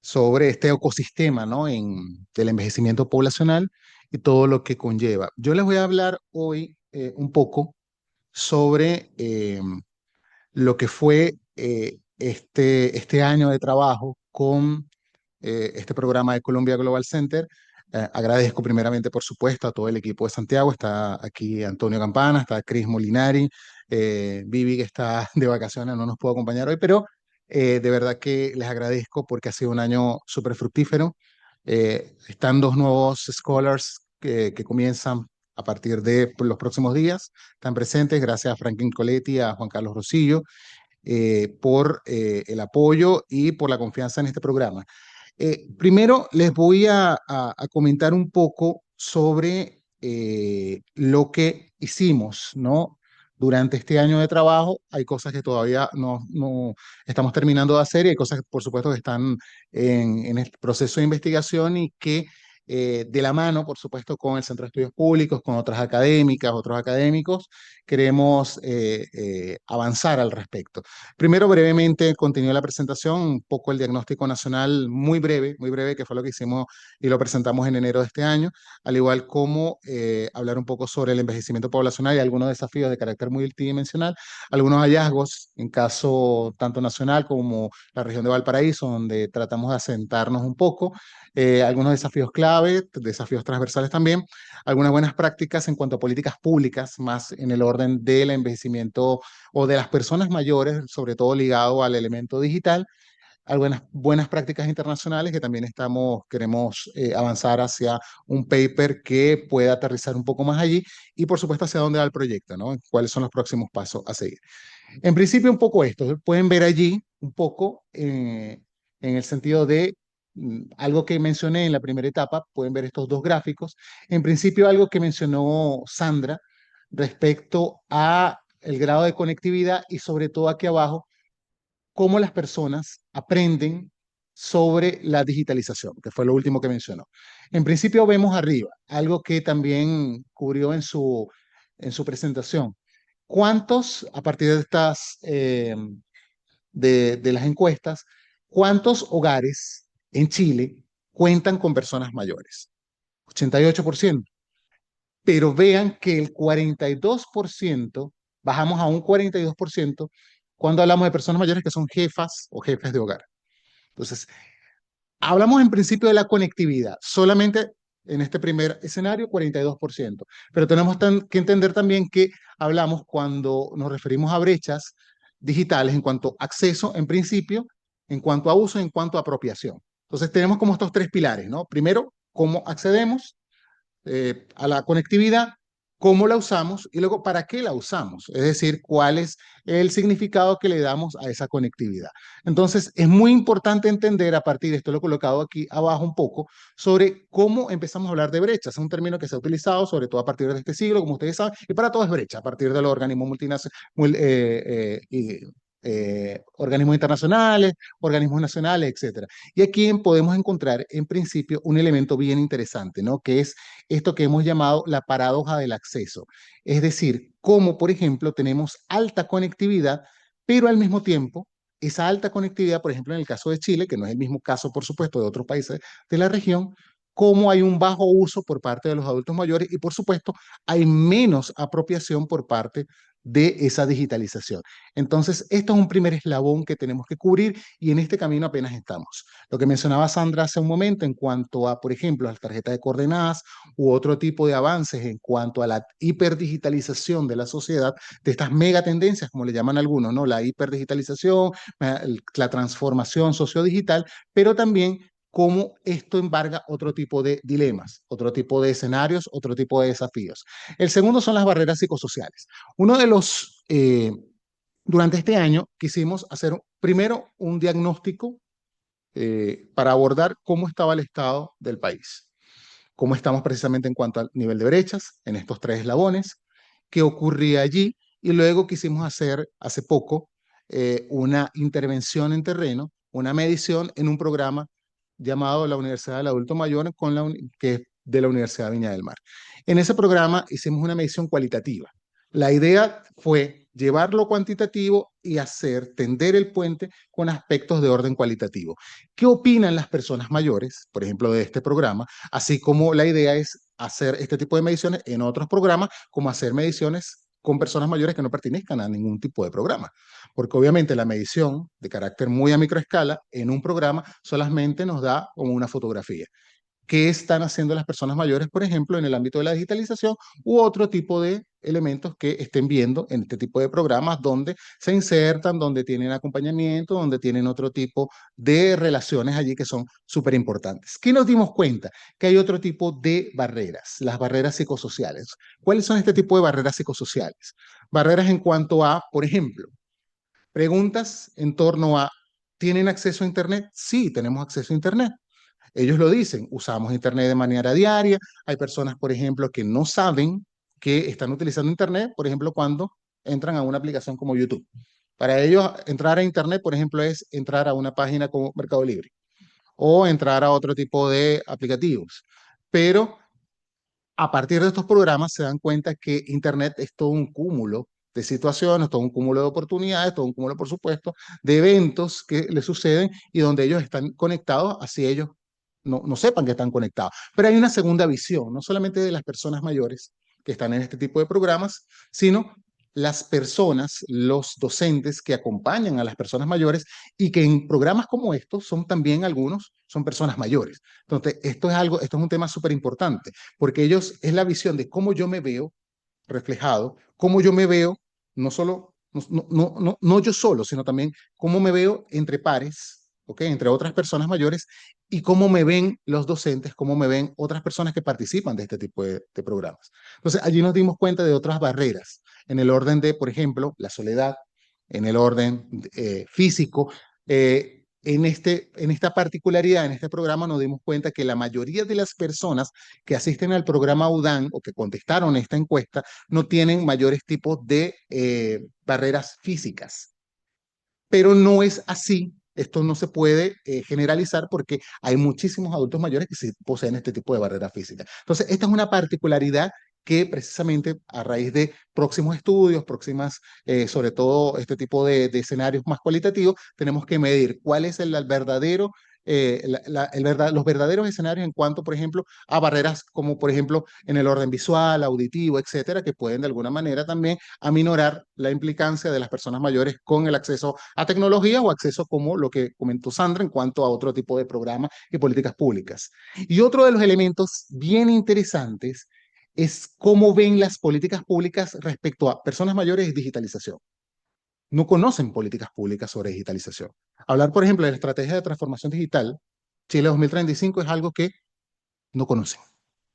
sobre este ecosistema, ¿no? Del envejecimiento poblacional y todo lo que conlleva. Yo les voy a hablar hoy un poco sobre lo que fue este año de trabajo con este programa de Columbia Global Center. Agradezco primeramente, por supuesto, a todo el equipo de Santiago. Está aquí Antonio Campana, está Cris Molinari, Vivi, que está de vacaciones, no nos pudo acompañar hoy, pero de verdad que les agradezco porque ha sido un año súper fructífero. Están dos nuevos scholars que comienzan a partir de los próximos días. Están presentes, gracias a Franklin Coletti y a Juan Carlos Rosillo por el apoyo y por la confianza en este programa. Primero les voy a comentar un poco sobre lo que hicimos, ¿no? Durante este año de trabajo hay cosas que todavía no estamos terminando de hacer y hay cosas, por supuesto, que están en el proceso de investigación y que de la mano, por supuesto, con el Centro de Estudios Públicos, con otras académicas, otros académicos, queremos avanzar al respecto. Primero, brevemente, el contenido de la presentación, un poco el diagnóstico nacional, muy breve, que fue lo que hicimos y lo presentamos en enero de este año, al igual como hablar un poco sobre el envejecimiento poblacional y algunos desafíos de carácter multidimensional, algunos hallazgos en caso tanto nacional como la región de Valparaíso, donde tratamos de asentarnos un poco, algunos desafíos clave, desafíos transversales también, algunas buenas prácticas en cuanto a políticas públicas, más en el orden del envejecimiento o de las personas mayores, sobre todo ligado al elemento digital, algunas buenas prácticas internacionales que también queremos avanzar hacia un paper que pueda aterrizar un poco más allí y por supuesto hacia dónde va el proyecto, ¿no? ¿Cuáles son los próximos pasos a seguir? En principio, un poco esto, pueden ver allí un poco en el sentido de algo que mencioné en la primera etapa, pueden ver estos dos gráficos. En principio, algo que mencionó Sandra respecto a el grado de conectividad y sobre todo aquí abajo, cómo las personas aprenden sobre la digitalización, que fue lo último que mencionó. En principio vemos arriba, algo que también cubrió en su presentación. ¿Cuántos, a partir de estas, de las encuestas, cuántos hogares en Chile cuentan con personas mayores? 88%. Pero vean que el 42%, bajamos a un 42% cuando hablamos de personas mayores que son jefas o jefes de hogar. Entonces, hablamos en principio de la conectividad, solamente en este primer escenario, 42%. Pero tenemos que entender también que hablamos cuando nos referimos a brechas digitales en cuanto a acceso, en principio, en cuanto a uso, en cuanto a apropiación. Entonces, tenemos como estos tres pilares, ¿no? Primero, cómo accedemos a la conectividad, cómo la usamos y luego para qué la usamos, es decir, cuál es el significado que le damos a esa conectividad. Entonces, es muy importante entender a partir de esto, lo he colocado aquí abajo un poco, sobre cómo empezamos a hablar de brechas. Es un término que se ha utilizado sobre todo a partir de este siglo, como ustedes saben, y para todo es brecha, a partir de los organismos organismos internacionales, organismos nacionales, etcétera. Y aquí podemos encontrar, en principio, un elemento bien interesante, ¿no? Que es esto que hemos llamado la paradoja del acceso. Es decir, cómo, por ejemplo, tenemos alta conectividad, pero al mismo tiempo, esa alta conectividad, por ejemplo, en el caso de Chile, que no es el mismo caso, por supuesto, de otros países de la región, cómo hay un bajo uso por parte de los adultos mayores y, por supuesto, hay menos apropiación por parte de esa digitalización. Entonces, esto es un primer eslabón que tenemos que cubrir y en este camino apenas estamos. Lo que mencionaba Sandra hace un momento en cuanto a, por ejemplo, las tarjetas de coordenadas u otro tipo de avances en cuanto a la hiperdigitalización de la sociedad, de estas megatendencias, como le llaman algunos, ¿no? La hiperdigitalización, la transformación sociodigital, pero también cómo esto embarga otro tipo de dilemas, otro tipo de escenarios, otro tipo de desafíos. El segundo son las barreras psicosociales. Uno de los, durante este año quisimos hacer primero un diagnóstico para abordar cómo estaba el estado del país, cómo estamos precisamente en cuanto al nivel de brechas en estos tres eslabones, qué ocurría allí, y luego quisimos hacer hace poco una intervención en terreno, una medición en un programa llamado la Universidad del Adulto Mayor, que es de la Universidad de Viña del Mar. En ese programa hicimos una medición cualitativa. La idea fue llevar lo cuantitativo y tender el puente con aspectos de orden cualitativo. ¿Qué opinan las personas mayores, por ejemplo, de este programa? Así como la idea es hacer este tipo de mediciones en otros programas, como hacer mediciones con personas mayores que no pertenezcan a ningún tipo de programa. Porque obviamente la medición de carácter muy a microescala en un programa solamente nos da como una fotografía. ¿Qué están haciendo las personas mayores, por ejemplo, en el ámbito de la digitalización u otro tipo de elementos que estén viendo en este tipo de programas donde se insertan, donde tienen acompañamiento, donde tienen otro tipo de relaciones allí que son súper importantes? ¿Qué nos dimos cuenta? Que hay otro tipo de barreras, las barreras psicosociales. ¿Cuáles son este tipo de barreras psicosociales? Barreras en cuanto a, por ejemplo, preguntas en torno a, ¿tienen acceso a Internet? Sí, tenemos acceso a Internet. Ellos lo dicen, usamos Internet de manera diaria. Hay personas, por ejemplo, que no saben que están utilizando Internet, por ejemplo, cuando entran a una aplicación como YouTube. Para ellos, entrar a Internet, por ejemplo, es entrar a una página como Mercado Libre o entrar a otro tipo de aplicativos. Pero a partir de estos programas se dan cuenta que Internet es todo un cúmulo de situaciones, todo un cúmulo de oportunidades, todo un cúmulo, por supuesto, de eventos que les suceden y donde ellos están conectados, así ellos no sepan que están conectados. Pero hay una segunda visión, no solamente de las personas mayores que están en este tipo de programas, sino las personas, los docentes que acompañan a las personas mayores y que en programas como estos son también algunos, son personas mayores. Entonces, esto es un tema súper importante, porque ellos es la visión de cómo yo me veo reflejado, cómo yo me veo, no solo, no yo solo, sino también cómo me veo entre pares, ¿ok? Entre otras personas mayores y cómo me ven los docentes, cómo me ven otras personas que participan de este tipo de programas. Entonces, allí nos dimos cuenta de otras barreras en el orden de, por ejemplo, la soledad, en el orden físico. En esta particularidad, en este programa, nos dimos cuenta que la mayoría de las personas que asisten al programa UDAN o que contestaron esta encuesta no tienen mayores tipos de barreras físicas. Pero no es así. Esto no se puede generalizar porque hay muchísimos adultos mayores que sí poseen este tipo de barrera física. Entonces, esta es una particularidad que precisamente a raíz de próximos estudios, sobre todo este tipo de escenarios más cualitativos, tenemos que medir cuál es el verdadero, los verdaderos escenarios en cuanto, por ejemplo, a barreras como, por ejemplo, en el orden visual, auditivo, etcétera, que pueden de alguna manera también aminorar la implicancia de las personas mayores con el acceso a tecnología o acceso como lo que comentó Sandra en cuanto a otro tipo de programas y políticas públicas. Y otro de los elementos bien interesantes es cómo ven las políticas públicas respecto a personas mayores y digitalización. No conocen políticas públicas sobre digitalización. Hablar, por ejemplo, de la estrategia de transformación digital, Chile 2035, es algo que no conocen.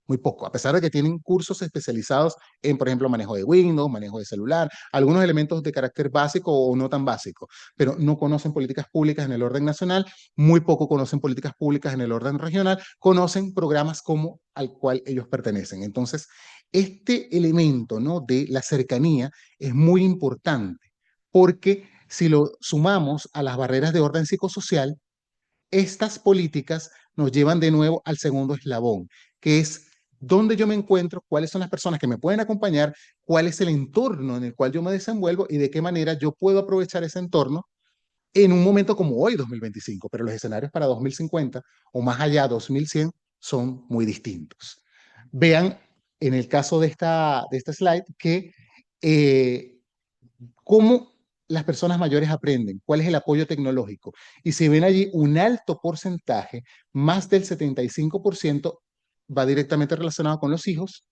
Muy poco, a pesar de que tienen cursos especializados en, por ejemplo, manejo de Windows, manejo de celular, algunos elementos de carácter básico o no tan básico, pero no conocen políticas públicas en el orden nacional, muy poco conocen políticas públicas en el orden regional, conocen programas como al cual ellos pertenecen. Entonces, este elemento, ¿no?, de la cercanía es muy importante, porque si lo sumamos a las barreras de orden psicosocial, estas políticas nos llevan de nuevo al segundo eslabón, que es dónde yo me encuentro, cuáles son las personas que me pueden acompañar, cuál es el entorno en el cual yo me desenvuelvo y de qué manera yo puedo aprovechar ese entorno en un momento como hoy, 2025, pero los escenarios para 2050 o más allá, 2100, son muy distintos. Vean en el caso de esta slide que cómo las personas mayores aprenden, cuál es el apoyo tecnológico. Y si ven allí un alto porcentaje, más del 75% va directamente relacionado con los hijos,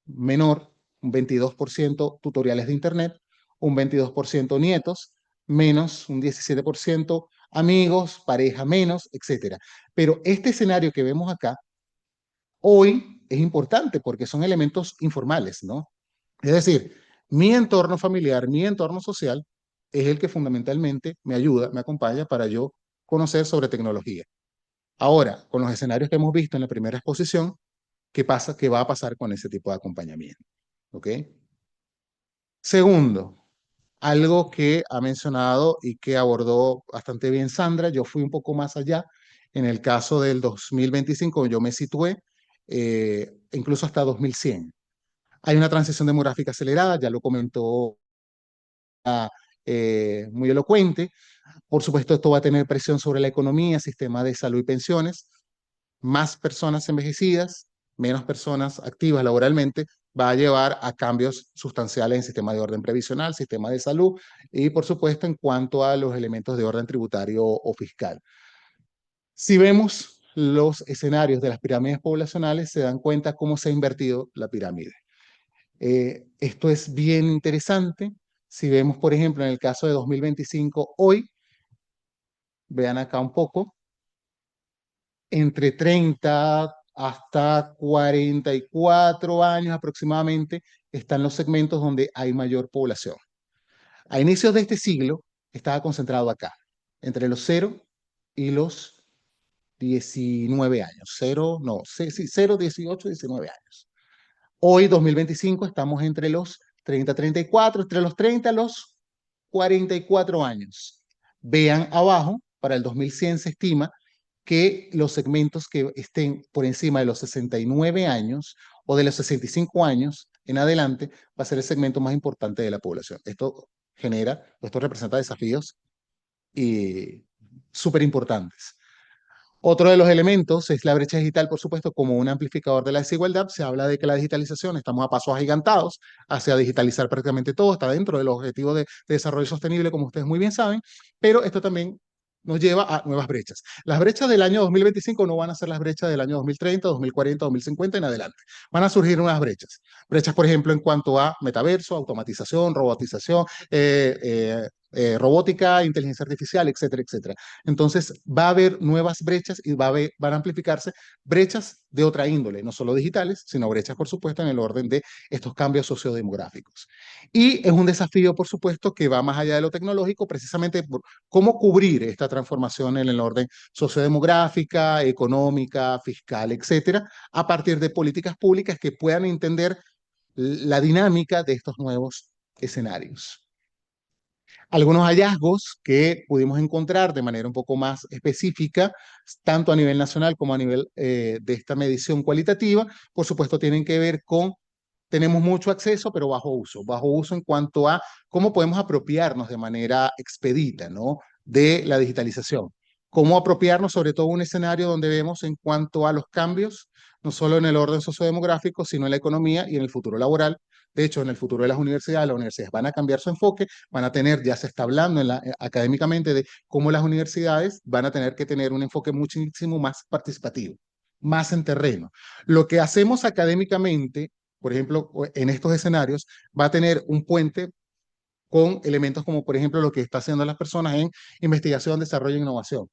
menor, un 22% tutoriales de internet, un 22% nietos, menos un 17% amigos, pareja menos, etc. Pero este escenario que vemos acá, hoy es importante porque son elementos informales, ¿no? Es decir, mi entorno familiar, mi entorno social es el que fundamentalmente me ayuda, me acompaña para yo conocer sobre tecnología. Ahora, con los escenarios que hemos visto en la primera exposición, ¿qué pasa? ¿Qué va a pasar con ese tipo de acompañamiento? ¿Ok? Segundo, algo que ha mencionado y que abordó bastante bien Sandra, yo fui un poco más allá. En el caso del 2025, yo me situé incluso hasta 2100. Hay una transición demográfica acelerada, ya lo comentó muy elocuente. Por supuesto, esto va a tener presión sobre la economía, sistema de salud y pensiones. Más personas envejecidas, menos personas activas laboralmente, va a llevar a cambios sustanciales en sistema de orden previsional, sistema de salud y, por supuesto, en cuanto a los elementos de orden tributario o fiscal. Si vemos los escenarios de las pirámides poblacionales, se dan cuenta cómo se ha invertido la pirámide. Esto es bien interesante. Si vemos, por ejemplo, en el caso de 2025, hoy, vean acá un poco, entre 30 hasta 44 años aproximadamente están los segmentos donde hay mayor población. A inicios de este siglo estaba concentrado acá, entre los 0 y los 19 años. 0, 18, 19 años. Hoy, 2025, estamos entre los 30, 34, entre los 30 a los 44 años. Vean abajo, para el 2100 se estima que los segmentos que estén por encima de los 69 años o de los 65 años en adelante va a ser el segmento más importante de la población. Esto representa desafíos súper importantes. Otro de los elementos es la brecha digital, por supuesto, como un amplificador de la desigualdad. Se habla de que la digitalización, estamos a pasos agigantados hacia digitalizar prácticamente todo, está dentro de los objetivos de desarrollo sostenible, como ustedes muy bien saben, pero esto también nos lleva a nuevas brechas. Las brechas del año 2025 no van a ser las brechas del año 2030, 2040, 2050 en adelante. Van a surgir nuevas brechas. Brechas, por ejemplo, en cuanto a metaverso, automatización, robotización, robótica, inteligencia artificial, etcétera, etcétera. Entonces, va a haber nuevas brechas y van a amplificarse brechas de otra índole, no solo digitales, sino brechas, por supuesto, en el orden de estos cambios sociodemográficos. Y es un desafío, por supuesto, que va más allá de lo tecnológico, precisamente por cómo cubrir esta transformación en el orden sociodemográfica, económica, fiscal, etcétera, a partir de políticas públicas que puedan entender la dinámica de estos nuevos escenarios. Algunos hallazgos que pudimos encontrar de manera un poco más específica, tanto a nivel nacional como a nivel de esta medición cualitativa, por supuesto tienen que ver con, tenemos mucho acceso, pero bajo uso en cuanto a cómo podemos apropiarnos de manera expedita, ¿no?, de la digitalización. Cómo apropiarnos, sobre todo, un escenario donde vemos en cuanto a los cambios, no solo en el orden sociodemográfico, sino en la economía y en el futuro laboral. De hecho, en el futuro de las universidades van a cambiar su enfoque, van a tener, ya se está hablando académicamente de cómo las universidades van a tener que tener un enfoque muchísimo más participativo, más en terreno. Lo que hacemos académicamente, por ejemplo, en estos escenarios, va a tener un puente con elementos como, por ejemplo, lo que está haciendo las personas en investigación, desarrollo e innovación.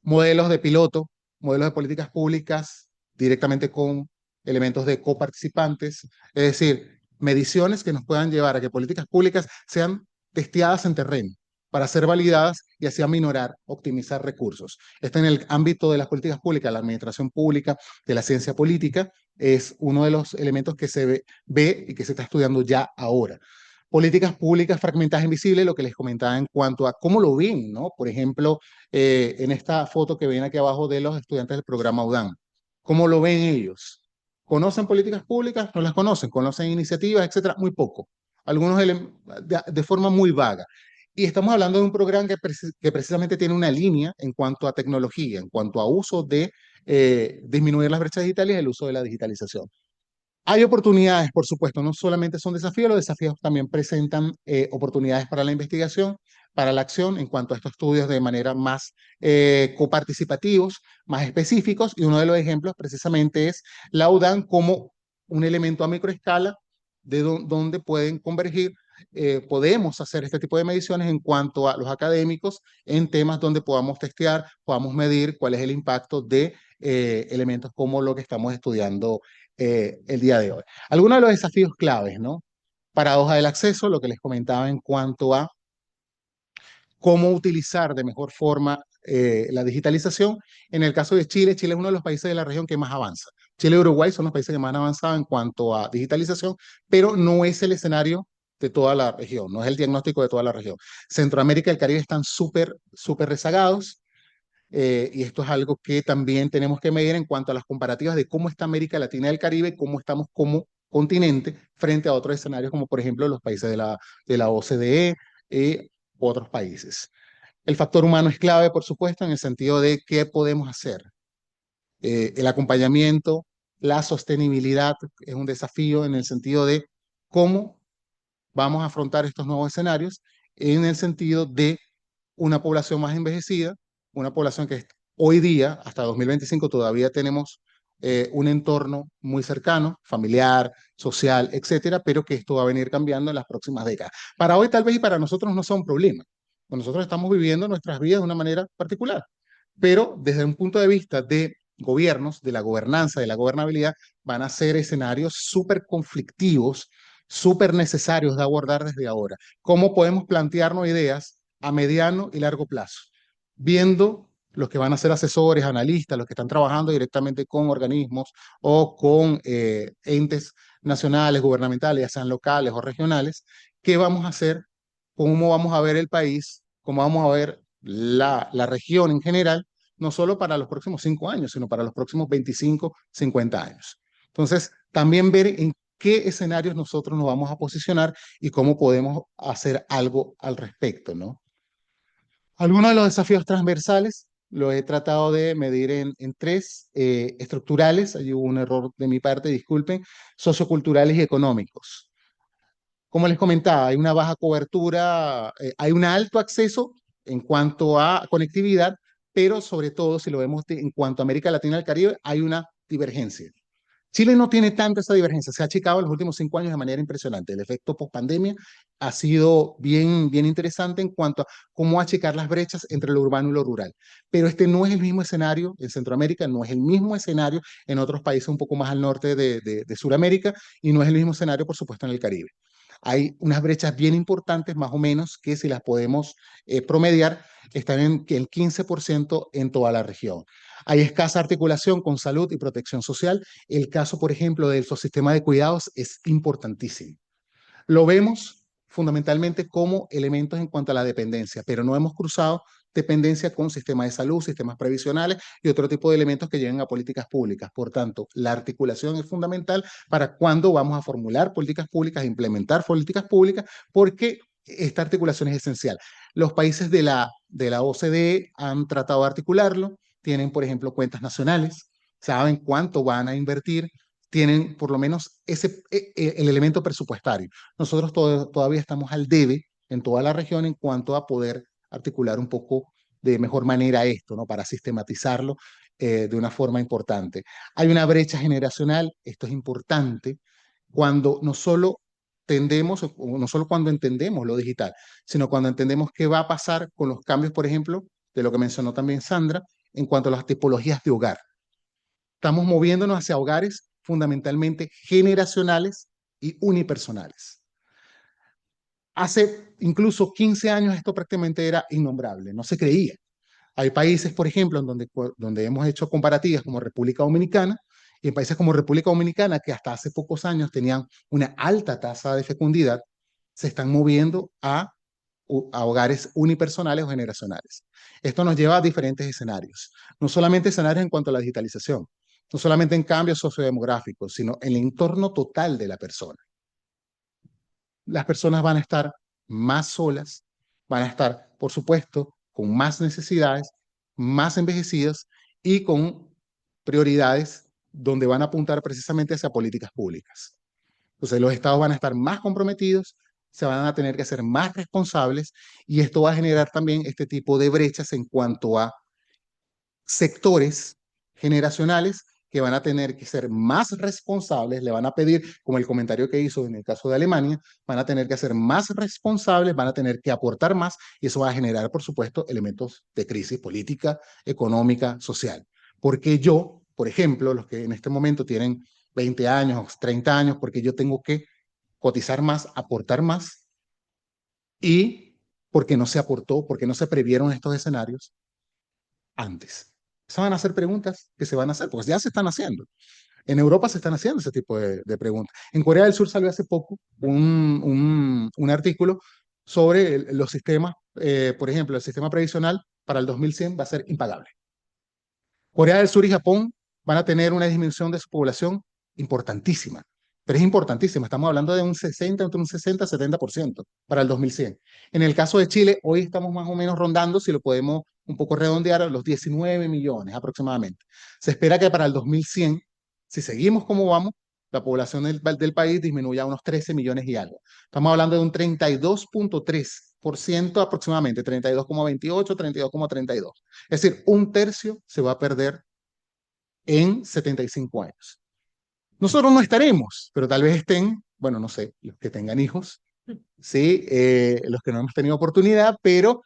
Modelos de piloto, modelos de políticas públicas directamente con elementos de coparticipantes, es decir, mediciones que nos puedan llevar a que políticas públicas sean testeadas en terreno para ser validadas y así aminorar, optimizar recursos. Esto en el ámbito de las políticas públicas, la administración pública, de la ciencia política, es uno de los elementos que se ve y que se está estudiando ya ahora. Políticas públicas fragmentadas invisibles, lo que les comentaba en cuanto a cómo lo ven, ¿no? Por ejemplo, en esta foto que ven aquí abajo de los estudiantes del programa UDAN. ¿Cómo lo ven ellos? ¿Conocen políticas públicas? No las conocen. ¿Conocen iniciativas, etcétera? Muy poco. Algunos de forma muy vaga. Y estamos hablando de un programa que precisamente tiene una línea en cuanto a tecnología, en cuanto a uso de disminuir las brechas digitales y el uso de la digitalización. Hay oportunidades, por supuesto, no solamente son desafíos, los desafíos también presentan oportunidades para la investigación, para la acción en cuanto a estos estudios de manera más coparticipativos, más específicos, y uno de los ejemplos precisamente es la UDAN como un elemento a microescala de donde pueden convergir, podemos hacer este tipo de mediciones en cuanto a los académicos en temas donde podamos testear, podamos medir cuál es el impacto de elementos como lo que estamos estudiando el día de hoy. Algunos de los desafíos claves, ¿no? Paradoja del acceso, lo que les comentaba en cuanto a cómo utilizar de mejor forma la digitalización. En el caso de Chile, Chile es uno de los países de la región que más avanza. Chile y Uruguay son los países que más han avanzado en cuanto a digitalización, pero no es el escenario de toda la región, no es el diagnóstico de toda la región. Centroamérica y el Caribe están súper rezagados. Y esto es algo que también tenemos que medir en cuanto a las comparativas de cómo está América Latina y el Caribe, cómo estamos como continente frente a otros escenarios como por ejemplo los países de la OCDE y otros países. El factor humano es clave, por supuesto, en el sentido de qué podemos hacer. El acompañamiento, la sostenibilidad es un desafío en el sentido de cómo vamos a afrontar estos nuevos escenarios en el sentido de una población más envejecida, una población que hoy día, hasta 2025, todavía tenemos un entorno muy cercano, familiar, social, etcétera, pero que esto va a venir cambiando en las próximas décadas. Para hoy tal vez y para nosotros no sea un problema. Nosotros estamos viviendo nuestras vidas de una manera particular, pero desde un punto de vista de gobiernos, de la gobernanza, de la gobernabilidad, van a ser escenarios súper conflictivos, súper necesarios de abordar desde ahora. ¿Cómo podemos plantearnos ideas a mediano y largo plazo? Viendo los que van a ser asesores, analistas, los que están trabajando directamente con organismos o con entes nacionales, gubernamentales, ya sean locales o regionales, qué vamos a hacer, cómo vamos a ver el país, cómo vamos a ver la región en general, no solo para los próximos 5 años, sino para los próximos 25, 50 años. Entonces, también ver en qué escenarios nosotros nos vamos a posicionar y cómo podemos hacer algo al respecto, ¿no? Algunos de los desafíos transversales los he tratado de medir en tres estructurales, ahí hubo un error de mi parte, disculpen, socioculturales y económicos. Como les comentaba, hay una baja cobertura, hay un alto acceso en cuanto a conectividad, pero sobre todo, si lo vemos en cuanto a América Latina y el Caribe, hay una divergencia. Chile no tiene tanta esa divergencia, se ha achicado en los últimos 5 años de manera impresionante. El efecto post-pandemia ha sido bien, bien interesante en cuanto a cómo achicar las brechas entre lo urbano y lo rural. Pero este no es el mismo escenario en Centroamérica, no es el mismo escenario en otros países un poco más al norte de Sudamérica y no es el mismo escenario, por supuesto, en el Caribe. Hay unas brechas bien importantes, más o menos, que si las podemos promediar, están en el 15% en toda la región. Hay escasa articulación con salud y protección social. El caso, por ejemplo, del sistema de cuidados es importantísimo. Lo vemos fundamentalmente como elementos en cuanto a la dependencia, pero no hemos cruzado dependencia con sistemas de salud, sistemas previsionales y otro tipo de elementos que lleven a políticas públicas. Por tanto, la articulación es fundamental para cuando vamos a formular políticas públicas, implementar políticas públicas, porque esta articulación es esencial. Los países de la OCDE han tratado de articularlo, tienen, por ejemplo, cuentas nacionales, saben cuánto van a invertir, tienen por lo menos el elemento presupuestario. Nosotros todavía estamos al debe en toda la región en cuanto a poder articular un poco de mejor manera esto, ¿no? Para sistematizarlo de una forma importante. Hay una brecha generacional, esto es importante, cuando no solo tendemos, o no solo cuando entendemos lo digital, sino cuando entendemos qué va a pasar con los cambios, por ejemplo, de lo que mencionó también Sandra, en cuanto a las tipologías de hogar. Estamos moviéndonos hacia hogares fundamentalmente generacionales y unipersonales. Hace incluso 15 años esto prácticamente era innombrable, no se creía. Hay países, por ejemplo, en donde hemos hecho comparativas como República Dominicana, y en países como República Dominicana, que hasta hace pocos años tenían una alta tasa de fecundidad, se están moviendo a hogares unipersonales o generacionales. Esto nos lleva a diferentes escenarios, no solamente escenarios en cuanto a la digitalización, no solamente en cambios sociodemográficos, sino en el entorno total de la persona. Las personas van a estar más solas, van a estar, por supuesto, con más necesidades, más envejecidas y con prioridades donde van a apuntar precisamente hacia políticas públicas. Entonces, los estados van a estar más comprometidos, se van a tener que ser más responsables y esto va a generar también este tipo de brechas en cuanto a sectores generacionales que van a tener que ser más responsables, le van a pedir, como el comentario que hizo en el caso de Alemania, van a tener que ser más responsables, van a tener que aportar más y eso va a generar, por supuesto, elementos de crisis política, económica, social. Porque yo, por ejemplo, los que en este momento tienen 20 años, 30 años, porque yo tengo que cotizar más, aportar más y porque no se aportó, porque no se previeron estos escenarios antes. Esas van a ser preguntas que se van a hacer, porque ya se están haciendo. En Europa se están haciendo ese tipo de preguntas. En Corea del Sur salió hace poco un artículo sobre los sistemas, por ejemplo, el sistema previsional para el 2100 va a ser impagable. Corea del Sur y Japón van a tener una disminución de su población importantísima, pero es importantísima. Estamos hablando de entre un 60 y 70% para el 2100. En el caso de Chile, hoy estamos más o menos rondando, si lo podemos un poco redondear, a los 19 millones aproximadamente. Se espera que para el 2100, si seguimos como vamos, la población del país disminuya a unos 13 millones y algo. Estamos hablando de un 32.3% aproximadamente, 32,28, 32,32. Es decir, un tercio se va a perder en 75 años. Nosotros no estaremos, pero tal vez estén, bueno, no sé, los que tengan hijos, ¿sí? Los que no hemos tenido oportunidad, pero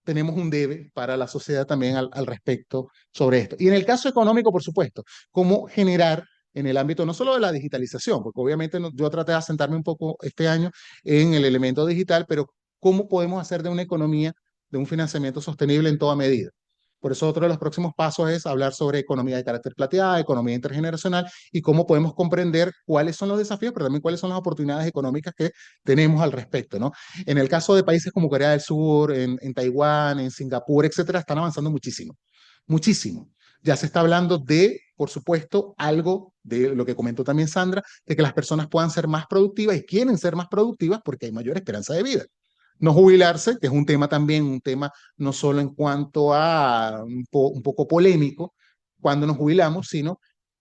tenemos un debe para la sociedad también al respecto sobre esto. Y en el caso económico, por supuesto, cómo generar en el ámbito no solo de la digitalización, porque obviamente yo traté de asentarme un poco este año en el elemento digital, pero cómo podemos hacer de una economía, de un financiamiento sostenible en toda medida. Por eso otro de los próximos pasos es hablar sobre economía de carácter plateada, economía intergeneracional y cómo podemos comprender cuáles son los desafíos, pero también cuáles son las oportunidades económicas que tenemos al respecto, ¿no? En el caso de países como Corea del Sur, en Taiwán, en Singapur, etcétera, están avanzando muchísimo, muchísimo. Ya se está hablando de, por supuesto, algo de lo que comentó también Sandra, de que las personas puedan ser más productivas y quieren ser más productivas porque hay mayor esperanza de vida. No jubilarse, que es un tema también, un tema no solo en cuanto a un poco polémico, cuando nos jubilamos, sino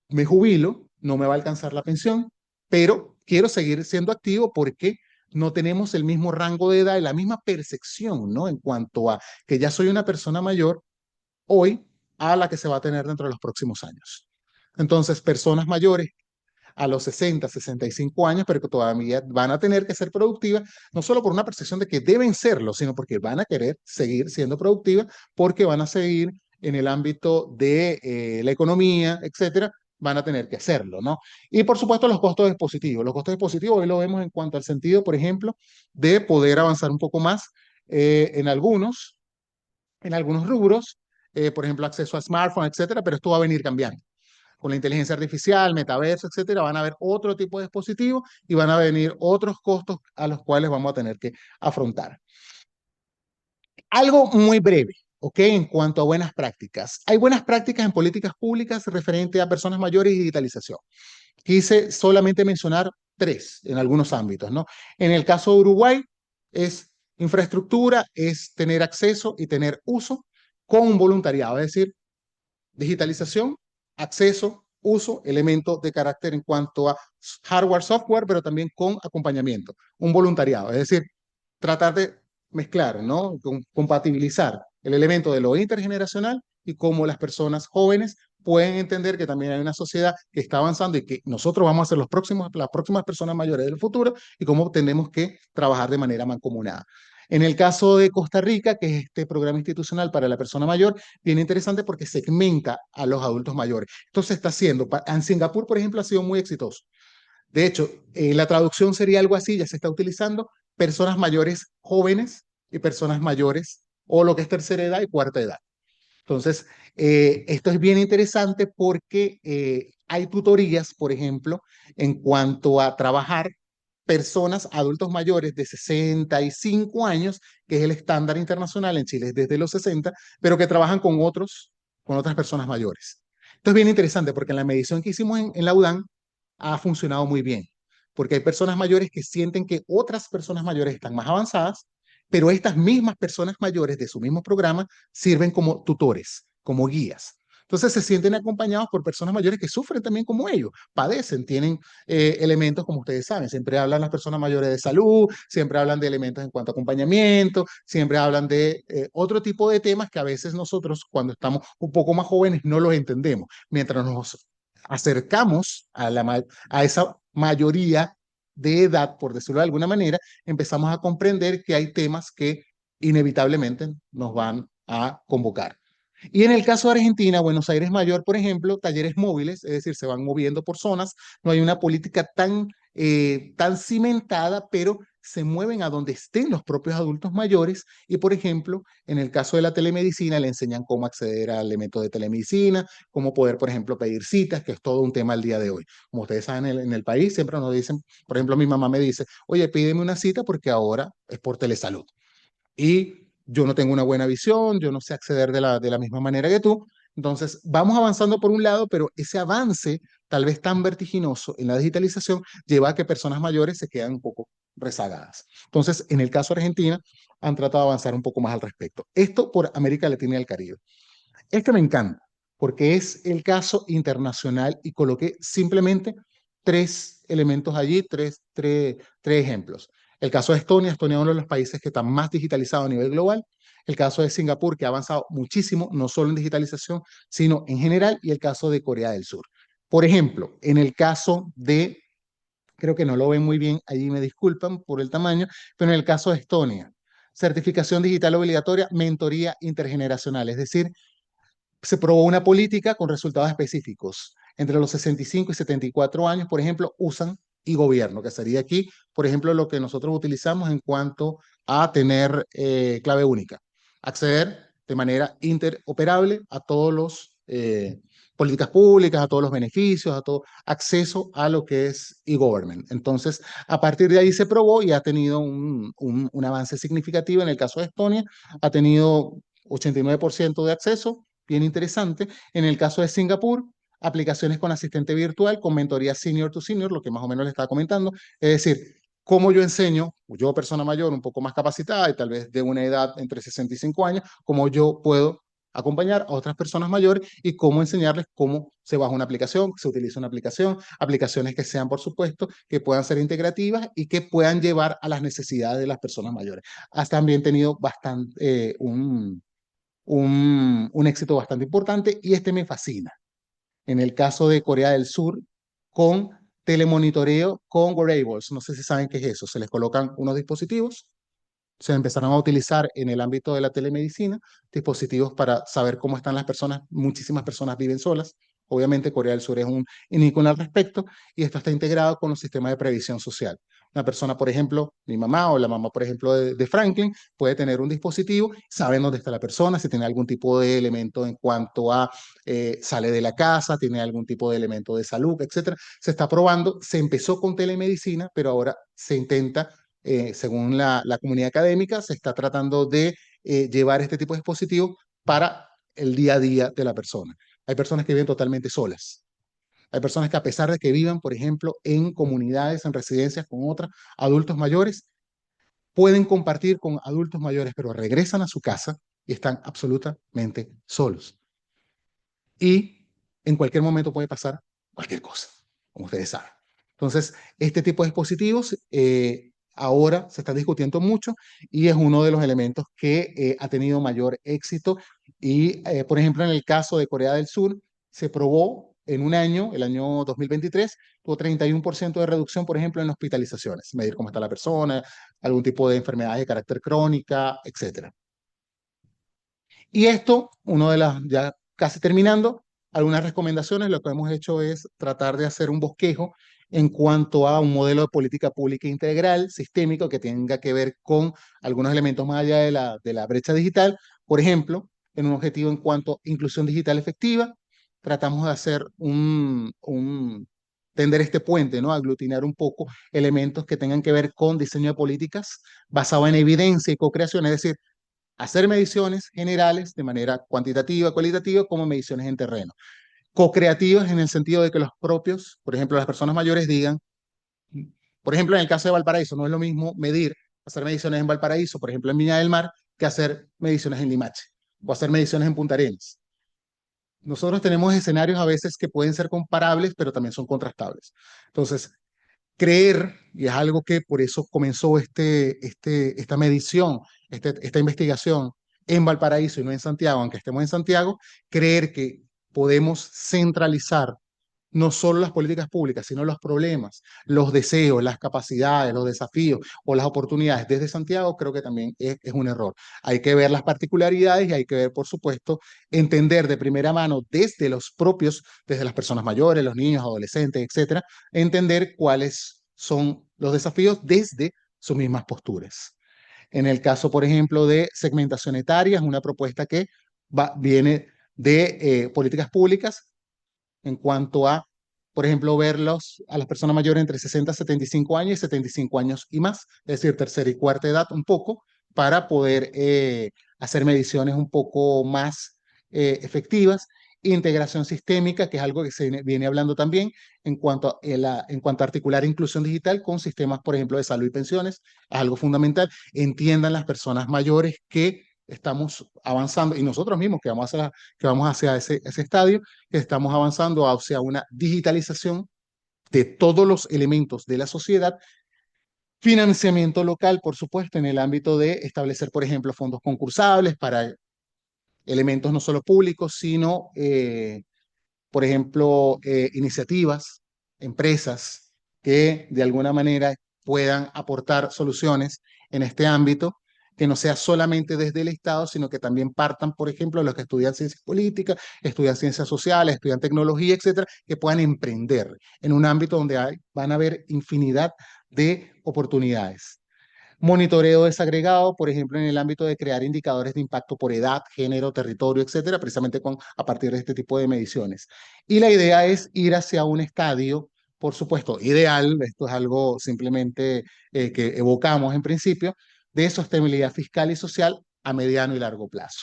me jubilo, no me va a alcanzar la pensión, pero quiero seguir siendo activo porque no tenemos el mismo rango de edad y la misma percepción, ¿no? En cuanto a que ya soy una persona mayor hoy a la que se va a tener dentro de los próximos años. Entonces, personas mayores a los 60, 65 años, pero que todavía van a tener que ser productivas, no solo por una percepción de que deben serlo, sino porque van a querer seguir siendo productivas, porque van a seguir en el ámbito de la economía, etcétera, van a tener que hacerlo, ¿no? Y por supuesto los costos dispositivos. Los costos dispositivos hoy lo vemos en cuanto al sentido, por ejemplo, de poder avanzar un poco más eh, en algunos, en algunos rubros, por ejemplo, acceso a smartphones, etcétera, pero esto va a venir cambiando con la inteligencia artificial, metaverso, etcétera, van a haber otro tipo de dispositivos y van a venir otros costos a los cuales vamos a tener que afrontar. Algo muy breve, ¿ok? En cuanto a buenas prácticas. Hay buenas prácticas en políticas públicas referente a personas mayores y digitalización. Quise solamente mencionar tres en algunos ámbitos, ¿no? En el caso de Uruguay es infraestructura, es tener acceso y tener uso con un voluntariado, es decir, digitalización, acceso, uso, elementos de carácter en cuanto a hardware, software, pero también con acompañamiento, un voluntariado, es decir, tratar de mezclar, ¿no? Compatibilizar el elemento de lo intergeneracional y cómo las personas jóvenes pueden entender que también hay una sociedad que está avanzando y que nosotros vamos a ser las próximas personas mayores del futuro y cómo tenemos que trabajar de manera mancomunada. En el caso de Costa Rica, que es este programa institucional para la persona mayor, bien interesante porque segmenta a los adultos mayores. Esto se está haciendo. En Singapur, por ejemplo, ha sido muy exitoso. De hecho, la traducción sería algo así, ya se está utilizando personas mayores jóvenes y personas mayores o lo que es tercera edad y cuarta edad. Entonces, esto es bien interesante porque hay tutorías, por ejemplo, en cuanto a trabajar personas, adultos mayores de 65 años, que es el estándar internacional en Chile, es desde los 60, pero que trabajan con otras personas mayores. Esto es bien interesante porque en la medición que hicimos en la UDAN ha funcionado muy bien, porque hay personas mayores que sienten que otras personas mayores están más avanzadas, pero estas mismas personas mayores de su mismo programa sirven como tutores, como guías. Entonces se sienten acompañados por personas mayores que sufren también como ellos, padecen, tienen elementos como ustedes saben, siempre hablan las personas mayores de salud, siempre hablan de elementos en cuanto a acompañamiento, siempre hablan de otro tipo de temas que a veces nosotros cuando estamos un poco más jóvenes no los entendemos, mientras nos acercamos a esa mayoría de edad, por decirlo de alguna manera, empezamos a comprender que hay temas que inevitablemente nos van a convocar. Y en el caso de Argentina, Buenos Aires Mayor, por ejemplo, talleres móviles, es decir, se van moviendo por zonas, no hay una política tan cimentada, pero se mueven a donde estén los propios adultos mayores y, por ejemplo, en el caso de la telemedicina, le enseñan cómo acceder al elemento de telemedicina, cómo poder, por ejemplo, pedir citas, que es todo un tema al día de hoy. Como ustedes saben, en el país siempre nos dicen, por ejemplo, mi mamá me dice, oye, pídeme una cita porque ahora es por telesalud. Y yo no tengo una buena visión, yo no sé acceder de la misma manera que tú. Entonces, vamos avanzando por un lado, pero ese avance, tal vez tan vertiginoso en la digitalización, lleva a que personas mayores se quedan un poco rezagadas. Entonces, en el caso de Argentina, han tratado de avanzar un poco más al respecto. Esto por América Latina y el Caribe. Este me encanta, porque es el caso internacional y coloqué simplemente tres elementos allí, tres ejemplos. El caso de Estonia, Estonia es uno de los países que está más digitalizado a nivel global. El caso de Singapur, que ha avanzado muchísimo, no solo en digitalización, sino en general, y el caso de Corea del Sur. Por ejemplo, en el caso de, creo que no lo ven muy bien, allí me disculpan por el tamaño, pero en el caso de Estonia, certificación digital obligatoria, mentoría intergeneracional, es decir, se probó una política con resultados específicos. Entre los 65 y 74 años, por ejemplo, usan e-gobierno, que sería aquí, por ejemplo, lo que nosotros utilizamos en cuanto a tener clave única. Acceder de manera interoperable a todos los políticas públicas, a todos los beneficios, a todo acceso a lo que es e-government. Entonces, a partir de ahí se probó y ha tenido un avance significativo. En el caso de Estonia, ha tenido 89% de acceso, bien interesante. En el caso de Singapur, aplicaciones con asistente virtual, con mentoría senior to senior, lo que más o menos le estaba comentando. Es decir, cómo yo enseño, yo persona mayor, un poco más capacitada y tal vez de una edad entre 65 años, cómo yo puedo acompañar a otras personas mayores y cómo enseñarles cómo se baja una aplicación, se utiliza una aplicación, aplicaciones que sean, por supuesto, que puedan ser integrativas y que puedan llevar a las necesidades de las personas mayores. Has también tenido un éxito bastante importante y este me fascina. En el caso de Corea del Sur, con telemonitoreo con wearables. No sé si saben qué es eso. Se les colocan unos dispositivos, se empezaron a utilizar en el ámbito de la telemedicina, dispositivos para saber cómo están las personas. Muchísimas personas viven solas. Obviamente Corea del Sur es un icono al respecto y esto está integrado con los sistemas de previsión social. Una persona, por ejemplo, mi mamá o la mamá, por ejemplo, de Franklin, puede tener un dispositivo, saben dónde está la persona, si tiene algún tipo de elemento en cuanto a sale de la casa, tiene algún tipo de elemento de salud, etcétera. Se está probando, se empezó con telemedicina, pero ahora se intenta según la comunidad académica, se está tratando de llevar este tipo de dispositivos para el día a día de la persona. Hay personas que viven totalmente solas. Hay personas que a pesar de que vivan, por ejemplo, en comunidades, en residencias con otros adultos mayores, pueden compartir con adultos mayores, pero regresan a su casa y están absolutamente solos. Y en cualquier momento puede pasar cualquier cosa, como ustedes saben. Entonces, este tipo de dispositivos ahora se está discutiendo mucho y es uno de los elementos que ha tenido mayor éxito. Y, por ejemplo, en el caso de Corea del Sur, se probó en un año, el año 2023, tuvo 31% de reducción, por ejemplo, en hospitalizaciones, medir cómo está la persona, algún tipo de enfermedades de carácter crónica, etcétera. Y esto, uno de las, ya casi terminando, algunas recomendaciones, lo que hemos hecho es tratar de hacer un bosquejo en cuanto a un modelo de política pública integral, sistémico, que tenga que ver con algunos elementos más allá de la brecha digital. Por ejemplo, en un objetivo en cuanto a inclusión digital efectiva, tratamos de hacer tender este puente, ¿no? Aglutinar un poco elementos que tengan que ver con diseño de políticas basado en evidencia y co-creación, es decir, hacer mediciones generales de manera cuantitativa, cualitativa, como mediciones en terreno. Co-creativas en el sentido de que los propios, por ejemplo, las personas mayores digan, por ejemplo, en el caso de Valparaíso, no es lo mismo medir, hacer mediciones en Valparaíso, por ejemplo, en Viña del Mar, que hacer mediciones en Limache o hacer mediciones en Punta Arenas. Nosotros tenemos escenarios a veces que pueden ser comparables, pero también son contrastables. Entonces, creer, y es algo que por eso comenzó esta medición, esta investigación en Valparaíso y no en Santiago, aunque estemos en Santiago, creer que podemos centralizar no solo las políticas públicas, sino los problemas, los deseos, las capacidades, los desafíos o las oportunidades desde Santiago, creo que también es un error. Hay que ver las particularidades y hay que ver, por supuesto, entender de primera mano desde los propios, desde las personas mayores, los niños, adolescentes, etcétera, entender cuáles son los desafíos desde sus mismas posturas. En el caso, por ejemplo, de segmentación etaria, es una propuesta que viene de políticas públicas en cuanto a, por ejemplo, verlos a las personas mayores entre 60 y 75 años y 75 años y más, es decir, tercera y cuarta edad un poco, para poder hacer mediciones un poco más efectivas. Integración sistémica, que es algo que se viene hablando también en cuanto a articular inclusión digital con sistemas, por ejemplo, de salud y pensiones, es algo fundamental. Entiendan las personas mayores que estamos avanzando y nosotros mismos que vamos hacia ese estadio, que estamos avanzando hacia una digitalización de todos los elementos de la sociedad. Financiamiento local, por supuesto, en el ámbito de establecer, por ejemplo, fondos concursables para elementos no solo públicos, sino, por ejemplo, iniciativas, empresas que de alguna manera puedan aportar soluciones en este ámbito, que no sea solamente desde el Estado, sino que también partan, por ejemplo, los que estudian ciencias políticas, estudian ciencias sociales, estudian tecnología, etcétera, que puedan emprender en un ámbito donde van a haber infinidad de oportunidades. Monitoreo desagregado, por ejemplo, en el ámbito de crear indicadores de impacto por edad, género, territorio, etcétera, precisamente a partir de este tipo de mediciones. Y la idea es ir hacia un estadio, por supuesto, ideal, esto es algo simplemente que evocamos en principio, de sostenibilidad fiscal y social a mediano y largo plazo.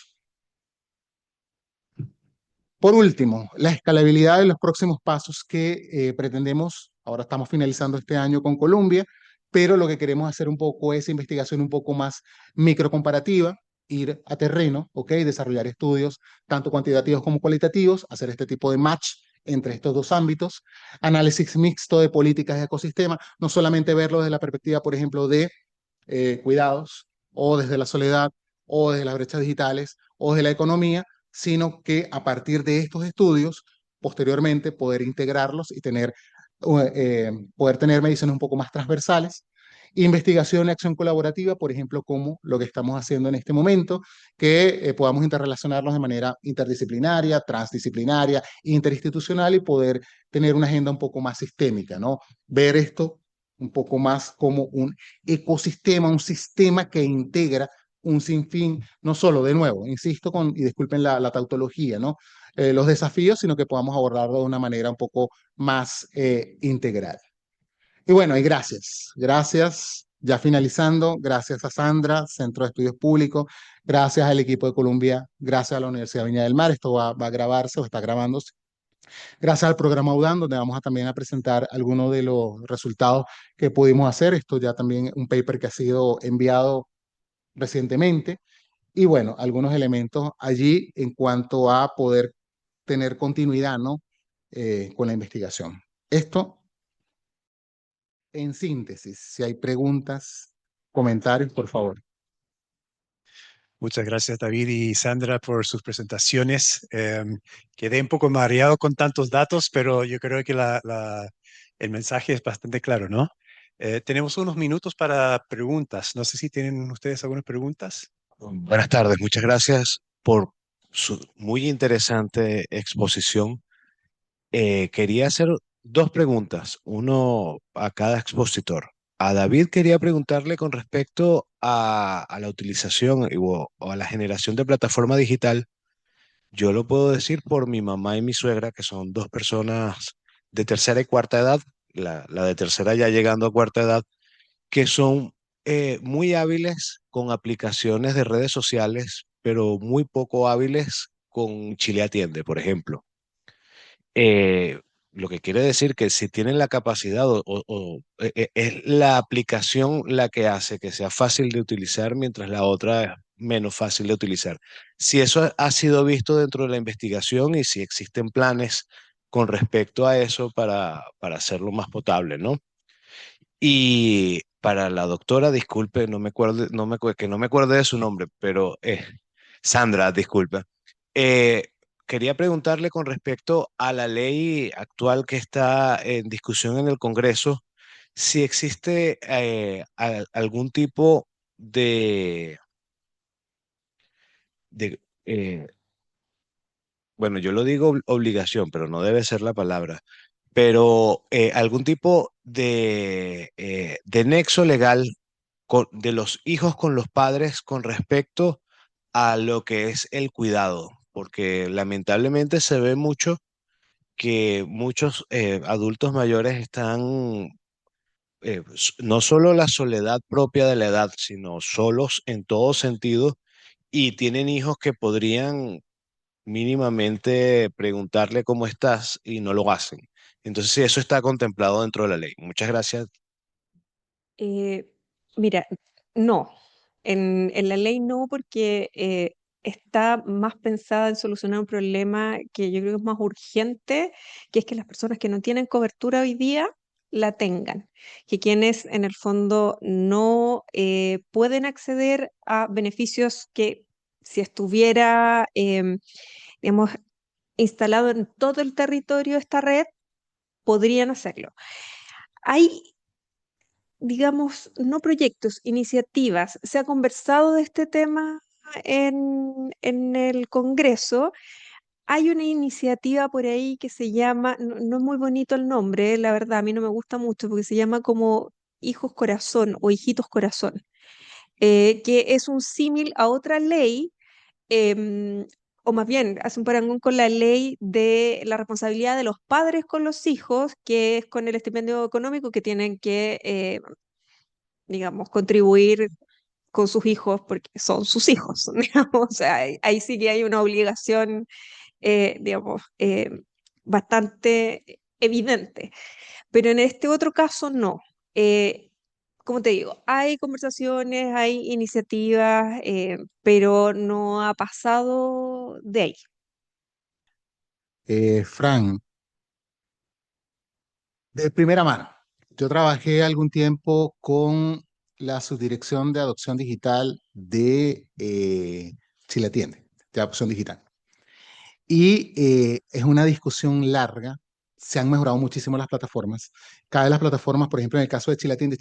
Por último, la escalabilidad de los próximos pasos que pretendemos, ahora estamos finalizando este año con Colombia, pero lo que queremos hacer un poco es investigación un poco más microcomparativa, ir a terreno, ¿ok? Desarrollar estudios tanto cuantitativos como cualitativos, hacer este tipo de match entre estos dos ámbitos, análisis mixto de políticas de ecosistema, no solamente verlo desde la perspectiva, por ejemplo, de cuidados, o desde la soledad, o desde las brechas digitales, o desde la economía, sino que a partir de estos estudios posteriormente poder integrarlos y poder tener mediciones un poco más transversales. Investigación y acción colaborativa, por ejemplo, como lo que estamos haciendo en este momento, que podamos interrelacionarnos de manera interdisciplinaria, transdisciplinaria, interinstitucional y poder tener una agenda un poco más sistémica, ¿no? Ver esto un poco más como un ecosistema, un sistema que integra un sinfín, no solo, de nuevo, insisto y disculpen la tautología, ¿no? Los desafíos, sino que podamos abordarlo de una manera un poco más integral. Y bueno, y gracias, gracias. Ya finalizando, gracias a Sandra, Centro de Estudios Públicos, gracias al equipo de Columbia, gracias a la Universidad de Viña del Mar, esto va a grabarse o está grabándose. Gracias al programa UDAN, donde vamos a también a presentar algunos de los resultados que pudimos hacer. Esto ya también un paper que ha sido enviado recientemente. Y bueno, algunos elementos allí en cuanto a poder tener continuidad, ¿no? Con la investigación. Esto en síntesis. Si hay preguntas, comentarios, por favor. Muchas gracias, David y Sandra, por sus presentaciones. Quedé un poco mareado con tantos datos, pero yo creo que el mensaje es bastante claro, ¿no? Tenemos unos minutos para preguntas. No sé si tienen ustedes algunas preguntas. Buenas tardes, muchas gracias por su muy interesante exposición. Quería hacer dos preguntas, uno a cada expositor. A David quería preguntarle con respecto a la utilización o a la generación de plataforma digital. Yo lo puedo decir por mi mamá y mi suegra, que son dos personas de tercera y cuarta edad, la de tercera ya llegando a cuarta edad, que son muy hábiles con aplicaciones de redes sociales, pero muy poco hábiles con Chile Atiende, por ejemplo. Lo que quiere decir que si tienen la capacidad es la aplicación la que hace que sea fácil de utilizar, mientras la otra es menos fácil de utilizar. Si eso ha sido visto dentro de la investigación y si existen planes con respecto a eso para hacerlo más potable, ¿no? Y para la doctora, disculpe, no me acuerdo, que no me acuerdo de su nombre, pero Sandra, disculpe. Eh, Quería preguntarle con respecto a la ley actual que está en discusión en el Congreso, si existe algún tipo de bueno, yo lo digo obligación, pero no debe ser la palabra, pero algún tipo de nexo legal de los hijos con los padres con respecto a lo que es el cuidado, porque lamentablemente se ve mucho que muchos adultos mayores están, no solo la soledad propia de la edad, sino solos en todo sentido y tienen hijos que podrían mínimamente preguntarle cómo estás y no lo hacen. Entonces, sí, eso está contemplado dentro de la ley. Muchas gracias. Eh, Mira, no, en la ley no, porque está más pensada en solucionar un problema que yo creo que es más urgente, que es que las personas que no tienen cobertura hoy día la tengan, que quienes en el fondo no pueden acceder a beneficios que si estuviera, digamos, instalado en todo el territorio esta red, podrían hacerlo. Hay, digamos, no proyectos, iniciativas. Se ha conversado de este tema en el Congreso. Hay una iniciativa por ahí que se llama, no, no es muy bonito el nombre, la verdad, a mí no me gusta mucho porque se llama como Hijos Corazón o Hijitos Corazón, que es un símil a otra ley, em, o más bien hace un parangón con la ley de la responsabilidad de los padres con los hijos, que es con el estipendio económico que tienen que digamos, contribuir con sus hijos porque son sus hijos, digamos, o sea, ahí sí que hay una obligación, digamos, bastante evidente, pero en este otro caso no. Como te digo, hay conversaciones, hay iniciativas, pero no ha pasado de ahí. Fran, de primera mano, yo trabajé algún tiempo con la subdirección de adopción digital de Chile Atiende, de adopción digital. y es una discusión larga. Se han mejorado muchísimo las plataformas. Cada vez las plataformas, por ejemplo, en el caso de Chile Atiende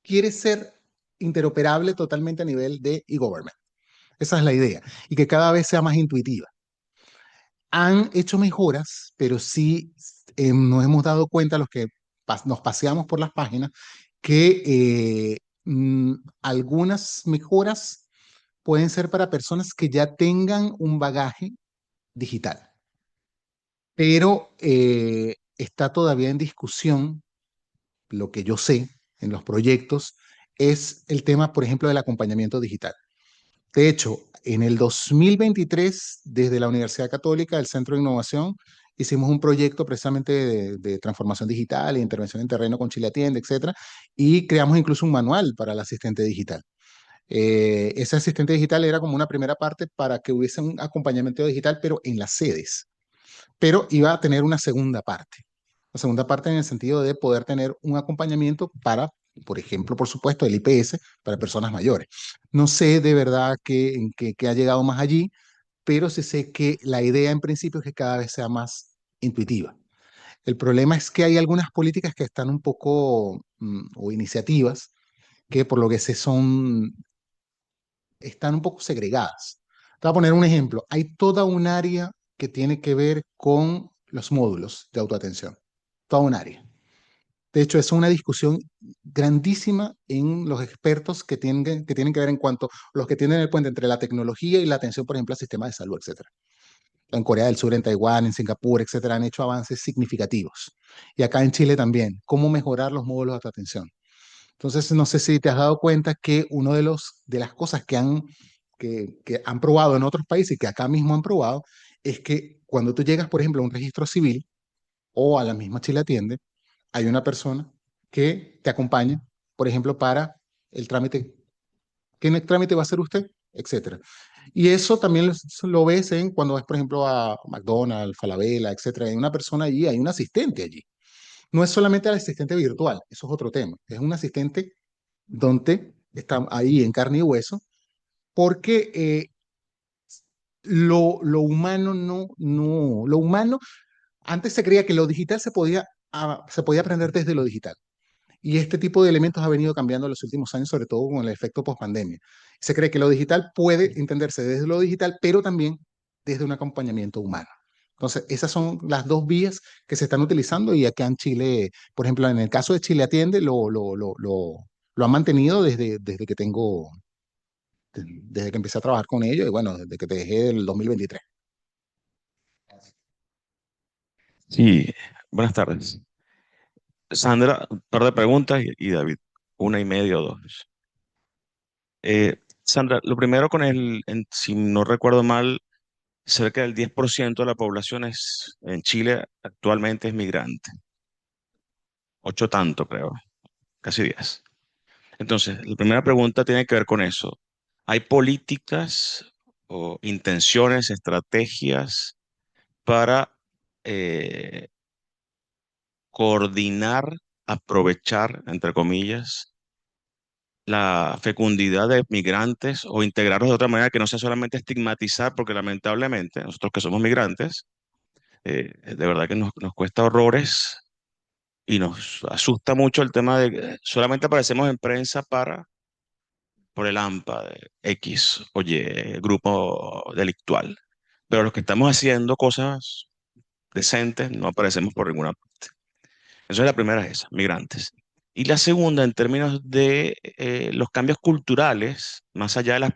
quiere ser interoperable totalmente a nivel de e-government. Esa es la idea. Y que cada vez sea más intuitiva. Han hecho mejoras, pero sí nos hemos dado cuenta los que nos paseamos por las páginas que algunas mejoras pueden ser para personas que ya tengan un bagaje digital, pero está todavía en discusión, lo que yo sé en los proyectos, es el tema, por ejemplo, del acompañamiento digital. De hecho, en el 2023, desde la Universidad Católica, del Centro de Innovación, hicimos un proyecto precisamente de transformación digital e intervención en terreno con Chile Atiende, etcétera, y creamos incluso un manual para el asistente digital. Ese asistente digital era como una primera parte para que hubiese un acompañamiento digital, pero en las sedes. Pero iba a tener una segunda parte. La segunda parte en el sentido de poder tener un acompañamiento para, por ejemplo, por supuesto, el IPS para personas mayores. No sé de verdad que ha llegado más allí, pero sí sé que la idea en principio es que cada vez sea más intuitiva. El problema es que hay algunas políticas que están un poco, o iniciativas, que por lo que sé están un poco segregadas. Te voy a poner un ejemplo. Hay toda un área que tiene que ver con los módulos de autoatención. Toda un área. De hecho, es una discusión grandísima en los expertos que tienen que ver en cuanto a los que tienen el puente entre la tecnología y la atención, por ejemplo, al sistema de salud, etcétera. En Corea del Sur, en Taiwán, en Singapur, etcétera, han hecho avances significativos. Y acá en Chile también, cómo mejorar los módulos de autoatención. Entonces, no sé si te has dado cuenta que una de las cosas que han probado en otros países y que acá mismo han probado es que cuando tú llegas, por ejemplo, a un registro civil o a la misma Chile Atiende, hay una persona que te acompaña, por ejemplo, para el trámite. ¿Qué trámite va a hacer usted? Etcétera. Y eso también lo ves en cuando vas, por ejemplo, a McDonald's, Falabella, etcétera. Hay una persona allí, hay un asistente allí. No es solamente el asistente virtual, eso es otro tema. Es un asistente donde está ahí en carne y hueso, porque lo humano lo humano, antes se creía que lo digital se podía aprender desde lo digital. Y este tipo de elementos ha venido cambiando en los últimos años, sobre todo con el efecto post-pandemia. Se cree que lo digital puede entenderse desde lo digital, pero también desde un acompañamiento humano. Entonces, esas son las dos vías que se están utilizando y acá en Chile, por ejemplo, en el caso de Chile Atiende, lo han mantenido desde que empecé a trabajar con ellos y bueno, desde que te dejé el 2023. Sí, buenas tardes. Sandra, un par de preguntas y David, una y media o dos. Sandra, lo primero si no recuerdo mal, cerca del 10% de la población en Chile actualmente es migrante. Ocho tanto, creo, casi 10. Entonces, la primera pregunta tiene que ver con eso. ¿Hay políticas o intenciones, estrategias para eh, coordinar, aprovechar, entre comillas, la fecundidad de migrantes o integrarlos de otra manera que no sea solamente estigmatizar, porque lamentablemente nosotros que somos migrantes, de verdad que nos cuesta horrores y nos asusta mucho el tema de que solamente aparecemos en prensa por el AMPA de X o Y grupo delictual, pero los que estamos haciendo cosas decentes no aparecemos por ninguna parte. Entonces la primera es esa, migrantes. Y la segunda, en términos de los cambios culturales, más allá de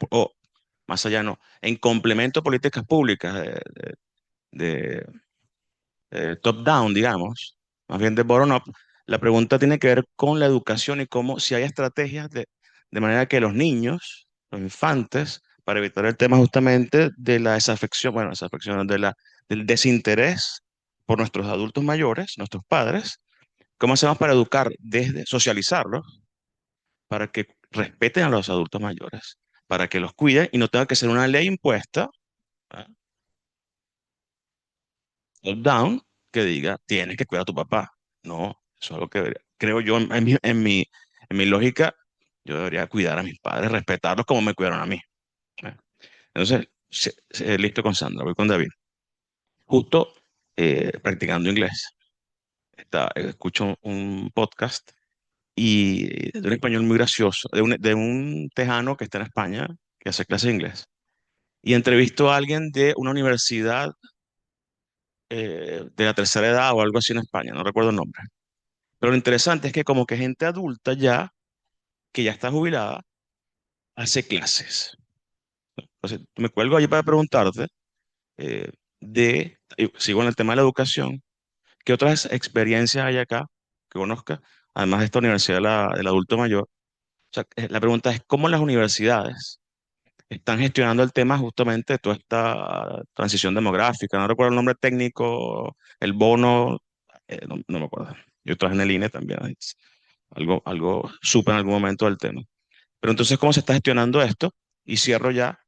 más allá no, en complemento a políticas públicas de, top-down, digamos, más bien de bottom-up, la pregunta tiene que ver con la educación y cómo, si hay estrategias de manera que los niños, los infantes, para evitar el tema justamente de la desafección, bueno, desafección, del desinterés por nuestros adultos mayores, nuestros padres. ¿Cómo hacemos para educar desde socializarlos para que respeten a los adultos mayores, para que los cuiden y no tenga que ser una ley impuesta, ¿ah? Top down, que diga, tienes que cuidar a tu papá? No, eso es algo que creo yo en mi lógica, yo debería cuidar a mis padres, respetarlos como me cuidaron a mí, ¿eh? Entonces, Listo con Sandra, voy con David. Justo practicando inglés. Escucho un podcast y de un español muy gracioso, de un tejano que está en España, que hace clases de inglés. Y entrevisto a alguien de una universidad de la tercera edad o algo así en España, no recuerdo el nombre. Pero lo interesante es que como que gente adulta ya, que ya está jubilada, hace clases. Entonces, me cuelgo allí para preguntarte, sigo en el tema de la educación, ¿qué otras experiencias hay acá que conozca, además de esta universidad del adulto mayor? O sea, la pregunta es, ¿cómo las universidades están gestionando el tema justamente de toda esta transición demográfica? No recuerdo el nombre técnico, el bono, no me acuerdo. Yo trabajé en el INE también, algo supe en algún momento del tema. Pero entonces, ¿cómo se está gestionando esto? Y cierro ya,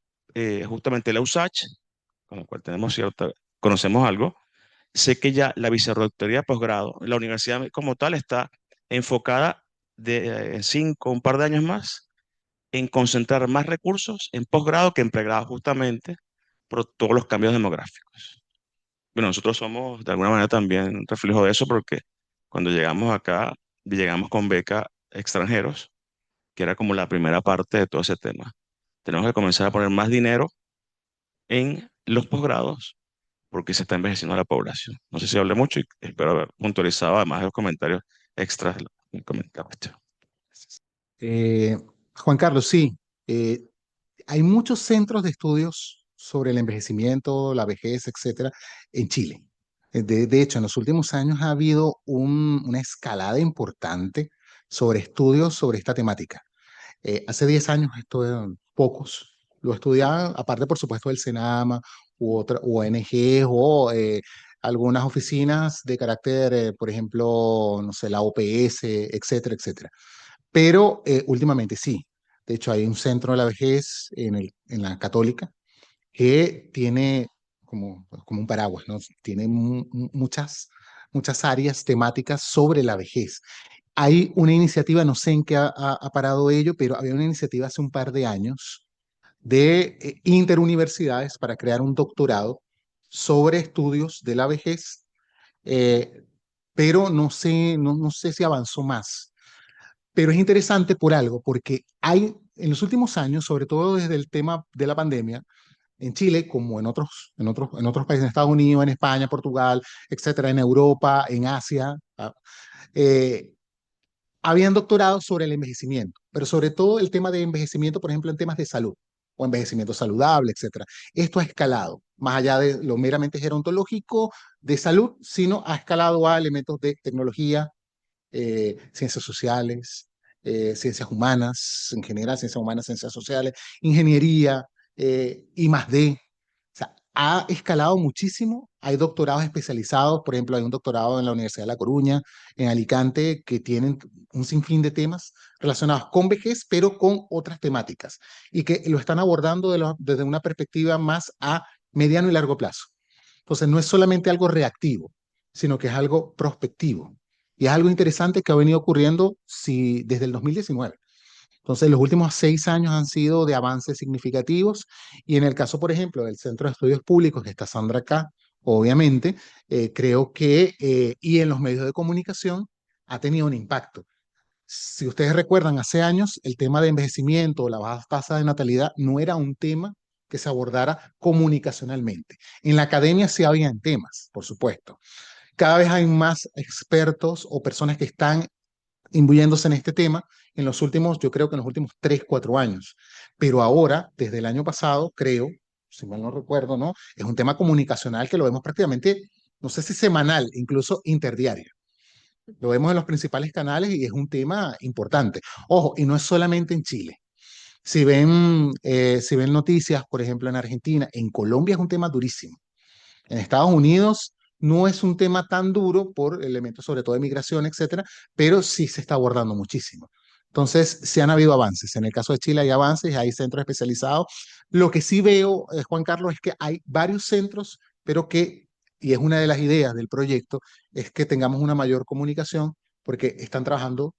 justamente la USACH, con la cual conocemos algo. Sé que ya la vicerrectoría de posgrado, la universidad como tal está enfocada un par de años más, en concentrar más recursos en posgrado que en pregrado, justamente por todos los cambios demográficos. Bueno, nosotros somos de alguna manera también reflejo de eso, porque cuando llegamos acá, llegamos con beca extranjeros, que era como la primera parte de todo ese tema. Tenemos que comenzar a poner más dinero en los posgrados porque se está envejeciendo la población. No sé si hablé mucho y espero haber puntualizado además de los comentarios extras de lo que comentaba. Eh, Juan Carlos, sí, eh, hay muchos centros de estudios sobre el envejecimiento, la vejez, etcétera, en Chile. De hecho, en los últimos años ha habido una escalada importante sobre estudios sobre esta temática. Hace 10 años esto eran pocos. Lo estudiaban, aparte por supuesto del SENAMA u otras ONG o algunas oficinas de carácter, por ejemplo, no sé, la OPS, etcétera, etcétera. Pero últimamente sí. De hecho, hay un centro de la vejez en la Católica que tiene como un paraguas, ¿no? Tiene muchas áreas temáticas sobre la vejez. Hay una iniciativa, no sé en qué ha parado ello, pero había una iniciativa hace un par de años de interuniversidades para crear un doctorado sobre estudios de la vejez, eh, pero no sé si avanzó más. Pero es interesante por algo, porque hay en los últimos años, sobre todo desde el tema de la pandemia, en Chile, como en otros países, en Estados Unidos, en España, Portugal, etcétera, en Europa, en Asia, eh, habían doctorados sobre el envejecimiento, pero sobre todo el tema de envejecimiento, por ejemplo, en temas de salud o envejecimiento saludable, etcétera. Esto ha escalado, más allá de lo meramente gerontológico de salud, sino ha escalado a elementos de tecnología, ciencias sociales, ciencias humanas, en general, ciencias humanas, ciencias sociales, ingeniería, I+D. O sea, ha escalado muchísimo. Hay doctorados especializados, por ejemplo, hay un doctorado en la Universidad de La Coruña, en Alicante, que tienen un sinfín de temas relacionados con vejez, pero con otras temáticas, y que lo están abordando desde una perspectiva más a mediano y largo plazo. Entonces, no es solamente algo reactivo, sino que es algo prospectivo. Y es algo interesante que ha venido ocurriendo desde el 2019. Entonces, los últimos 6 años han sido de avances significativos. Y en el caso, por ejemplo, del Centro de Estudios Públicos, que está Sandra acá, obviamente, creo que, y en los medios de comunicación, ha tenido un impacto. Si ustedes recuerdan, hace años el tema de envejecimiento, la baja tasa de natalidad, no era un tema que se abordara comunicacionalmente. En la academia sí habían temas, por supuesto. Cada vez hay más expertos o personas que están imbuyéndose en este tema yo creo que en los últimos 3, 4 años. Pero ahora, desde el año pasado, creo, si mal no recuerdo, ¿no? Es un tema comunicacional que lo vemos prácticamente, no sé si semanal, incluso interdiario. Lo vemos en los principales canales y es un tema importante. Ojo, y no es solamente en Chile. Si ven noticias, por ejemplo, en Argentina, en Colombia es un tema durísimo. En Estados Unidos no es un tema tan duro por elementos sobre todo de migración, etcétera, pero sí se está abordando muchísimo. Entonces, sí han habido avances. En el caso de Chile hay avances, hay centros especializados. Lo que sí veo, Juan Carlos, es que hay varios centros, pero y es una de las ideas del proyecto, es que tengamos una mayor comunicación, porque están trabajando,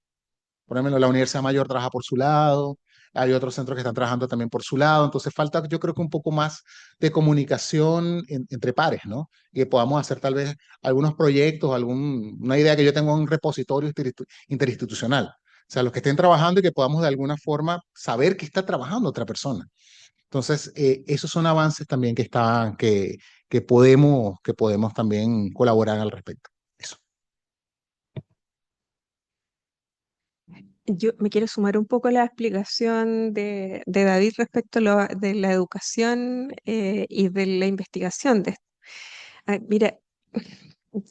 por ejemplo, la Universidad Mayor trabaja por su lado, hay otros centros que están trabajando también por su lado, entonces falta yo creo que un poco más de comunicación entre pares, ¿no? Y que podamos hacer tal vez algunos proyectos, una idea que yo tengo, un repositorio interinstitucional, o sea, los que estén trabajando y que podamos de alguna forma saber que está trabajando otra persona. Entonces, esos son avances también que podemos también colaborar al respecto. Eso. Yo me quiero sumar un poco a la explicación de David respecto a de la educación y de la investigación de esto. Mira,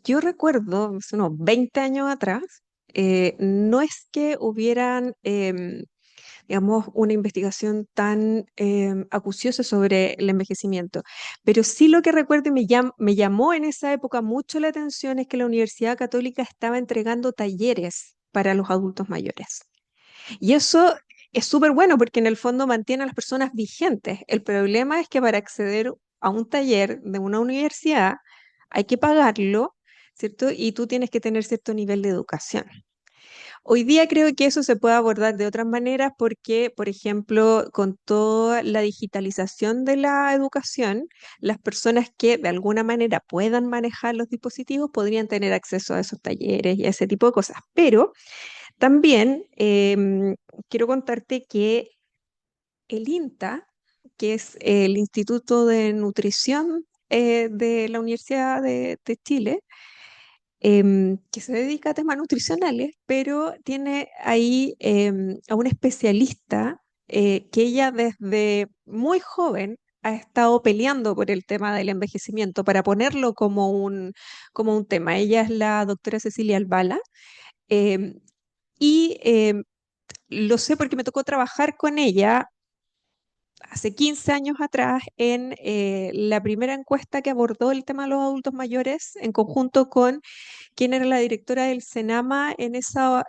yo recuerdo, hace unos 20 años atrás, no es que hubieran, digamos, una investigación tan acuciosa sobre el envejecimiento, pero sí lo que recuerdo y me llamó en esa época mucho la atención es que la Universidad Católica estaba entregando talleres para los adultos mayores. Y eso es súper bueno porque en el fondo mantiene a las personas vigentes. El problema es que para acceder a un taller de una universidad hay que pagarlo, ¿cierto? Y tú tienes que tener cierto nivel de educación. Hoy día creo que eso se puede abordar de otras maneras porque, por ejemplo, con toda la digitalización de la educación, las personas que de alguna manera puedan manejar los dispositivos podrían tener acceso a esos talleres y a ese tipo de cosas. Pero también quiero contarte que el INTA, que es el Instituto de Nutrición de la Universidad de Chile, que se dedica a temas nutricionales, pero tiene ahí a una especialista que ella desde muy joven ha estado peleando por el tema del envejecimiento para ponerlo como un tema. Ella es la doctora Cecilia Albala. em, y lo sé porque me tocó trabajar con ella hace 15 años atrás en la primera encuesta que abordó el tema de los adultos mayores en conjunto con quien era la directora del Senama en esa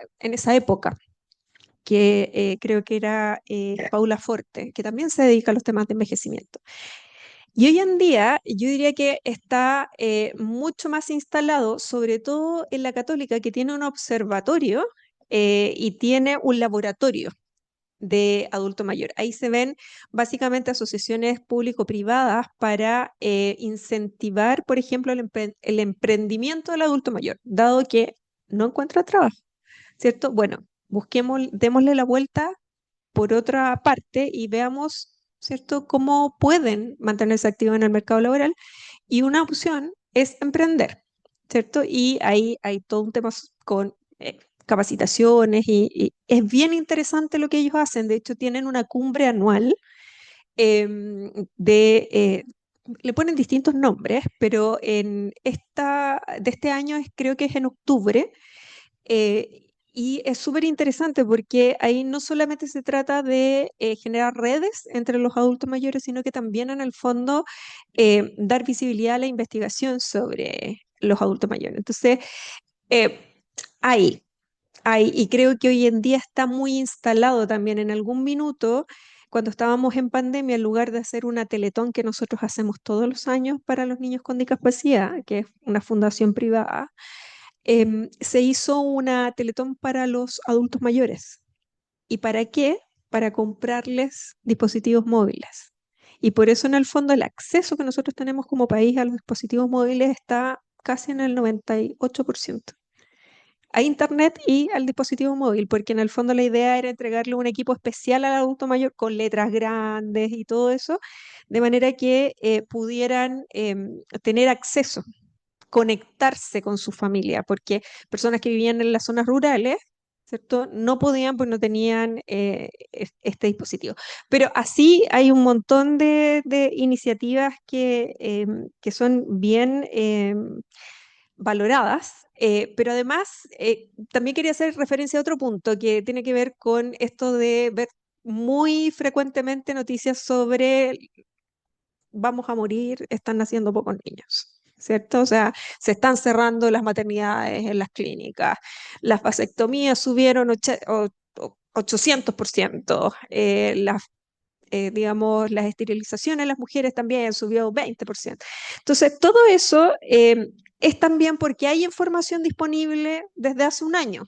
época, que creo que era Paula Forte, que también se dedica a los temas de envejecimiento. Y hoy en día yo diría que está mucho más instalado, sobre todo en la Católica, que tiene un observatorio y tiene un laboratorio de adulto mayor. Ahí se ven básicamente asociaciones público-privadas para incentivar, por ejemplo, el emprendimiento del adulto mayor, dado que no encuentra trabajo, ¿cierto? Bueno, démosle la vuelta por otra parte y veamos, ¿cierto?, cómo pueden mantenerse activos en el mercado laboral. Y una opción es emprender, ¿cierto? Y ahí hay todo un tema con capacitaciones y es bien interesante lo que ellos hacen. De hecho, tienen una cumbre anual de... le ponen distintos nombres, pero de este año creo que es en octubre, y es súper interesante porque ahí no solamente se trata de generar redes entre los adultos mayores, sino que también en el fondo dar visibilidad a la investigación sobre los adultos mayores. Entonces, eh, ahí, y creo que hoy en día está muy instalado también en algún minuto. Cuando estábamos en pandemia, en lugar de hacer una teletón que nosotros hacemos todos los años para los niños con discapacidad, que es una fundación privada, se hizo una Teletón para los adultos mayores. ¿Y para qué? Para comprarles dispositivos móviles. Y por eso en el fondo el acceso que nosotros tenemos como país a los dispositivos móviles está casi en el 98% a Internet y al dispositivo móvil, porque en el fondo la idea era entregarle un equipo especial al adulto mayor con letras grandes y todo eso, de manera que pudieran tener acceso, conectarse con su familia, porque personas que vivían en las zonas rurales, ¿cierto? No podían, pues no tenían este dispositivo. Pero así hay un montón de iniciativas que son bien valoradas, pero además también quería hacer referencia a otro punto que tiene que ver con esto de ver muy frecuentemente noticias sobre vamos a morir, están naciendo pocos niños, ¿cierto? O sea, se están cerrando las maternidades en las clínicas, las vasectomías subieron 800%, digamos, las esterilizaciones en las mujeres también subió 20%. Entonces, todo eso es también porque hay información disponible desde hace un año.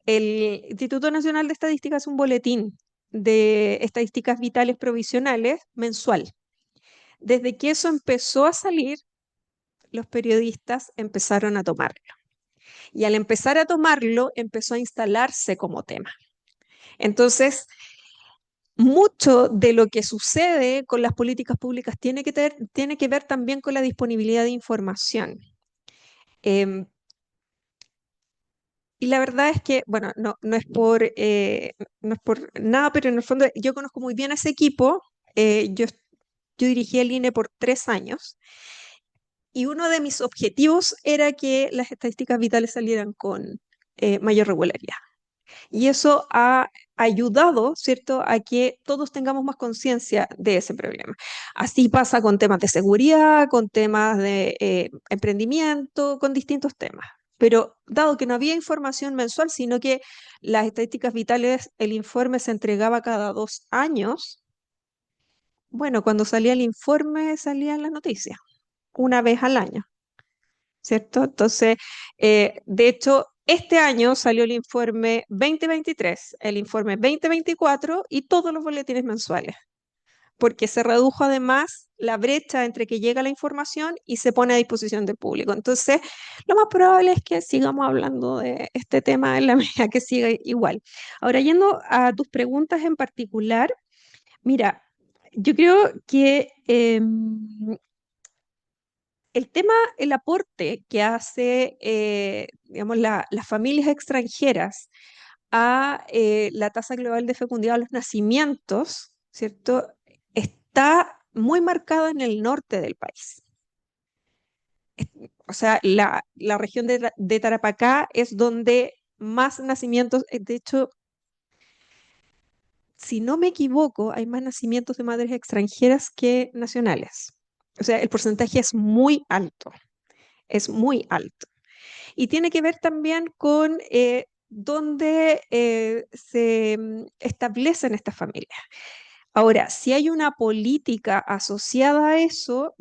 El Instituto Nacional de Estadística hace un boletín de estadísticas vitales provisionales mensual. Desde que eso empezó a salir, los periodistas empezaron a tomarlo. Y al empezar a tomarlo, empezó a instalarse como tema. Entonces, mucho de lo que sucede con las políticas públicas tiene que ver también con la disponibilidad de información. Y la verdad es que, bueno, no es por nada, pero en el fondo yo conozco muy bien a ese equipo. Yo dirigí el INE por 3 años y uno de mis objetivos era que las estadísticas vitales salieran con mayor regularidad. Y eso ha ayudado, ¿cierto?, a que todos tengamos más conciencia de ese problema. Así pasa con temas de seguridad, con temas de emprendimiento, con distintos temas. Pero dado que no había información mensual, sino que las estadísticas vitales, el informe se entregaba cada 2 años, bueno, cuando salía el informe salían las noticias, una vez al año. ¿Cierto? Entonces, de hecho, este año salió el informe 2023, el informe 2024 y todos los boletines mensuales, porque se redujo además la brecha entre que llega la información y se pone a disposición del público. Entonces, lo más probable es que sigamos hablando de este tema en la medida que siga igual. Ahora, yendo a tus preguntas en particular, mira, yo creo que el tema, el aporte que hace, digamos, las familias extranjeras a la tasa global de fecundidad, a los nacimientos, ¿cierto? Está muy marcado en el norte del país. O sea, la región de Tarapacá es donde más nacimientos, de hecho, si no me equivoco, hay más nacimientos de madres extranjeras que nacionales. O sea, el porcentaje es muy alto, es muy alto. Y tiene que ver también con dónde se establecen estas familias. Ahora, si hay una política asociada a eso,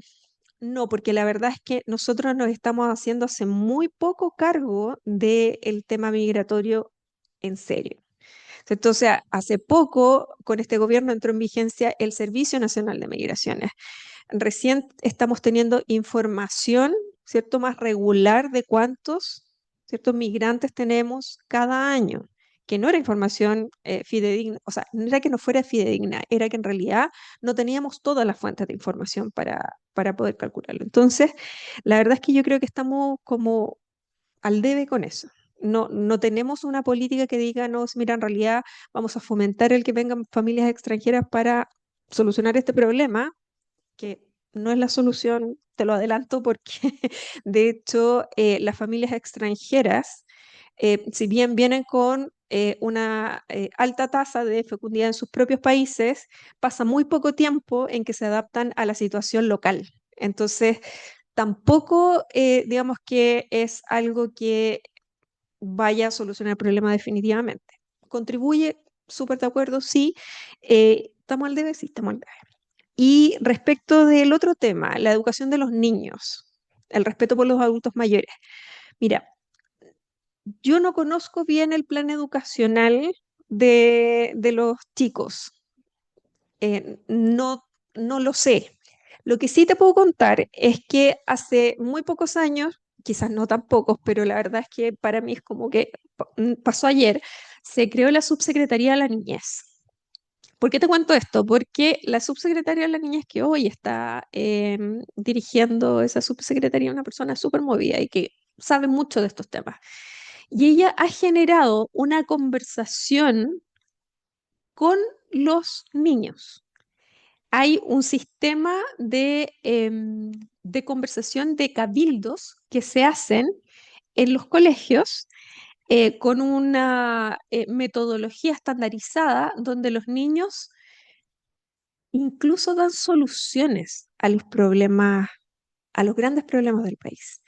no, porque la verdad es que nosotros nos estamos haciendo hace muy poco cargo del tema migratorio en serio. Entonces, hace poco, con este gobierno entró en vigencia el Servicio Nacional de Migraciones. Recién estamos teniendo información, ¿cierto?, más regular de cuántos, ¿cierto?, migrantes tenemos cada año, que no era información fidedigna, o sea, no era que no fuera fidedigna, era que en realidad no teníamos todas las fuentes de información para poder calcularlo. Entonces, la verdad es que yo creo que estamos como al debe con eso. No tenemos una política que diga, no, mira, en realidad vamos a fomentar el que vengan familias extranjeras para solucionar este problema, que no es la solución, te lo adelanto, porque de hecho las familias extranjeras, si bien vienen con una alta tasa de fecundidad en sus propios países, pasa muy poco tiempo en que se adaptan a la situación local. Entonces, tampoco digamos que es algo que vaya a solucionar el problema definitivamente. ¿Contribuye? Súper de acuerdo, sí. ¿Estamos al debe? Sí, estamos al debe. Y respecto del otro tema, la educación de los niños, el respeto por los adultos mayores. Mira, yo no conozco bien el plan educacional de los chicos. No lo sé. Lo que sí te puedo contar es que hace muy pocos años, quizás no tan pocos, pero la verdad es que para mí es como que pasó ayer, se creó la Subsecretaría de la Niñez. ¿Por qué te cuento esto? Porque la subsecretaria de la Niñez que hoy está dirigiendo esa subsecretaría es una persona súper movida y que sabe mucho de estos temas. Y ella ha generado una conversación con los niños. Hay un sistema de conversación de cabildos que se hacen en los colegios con una metodología estandarizada donde los niños incluso dan soluciones a los problemas, a los grandes problemas del país.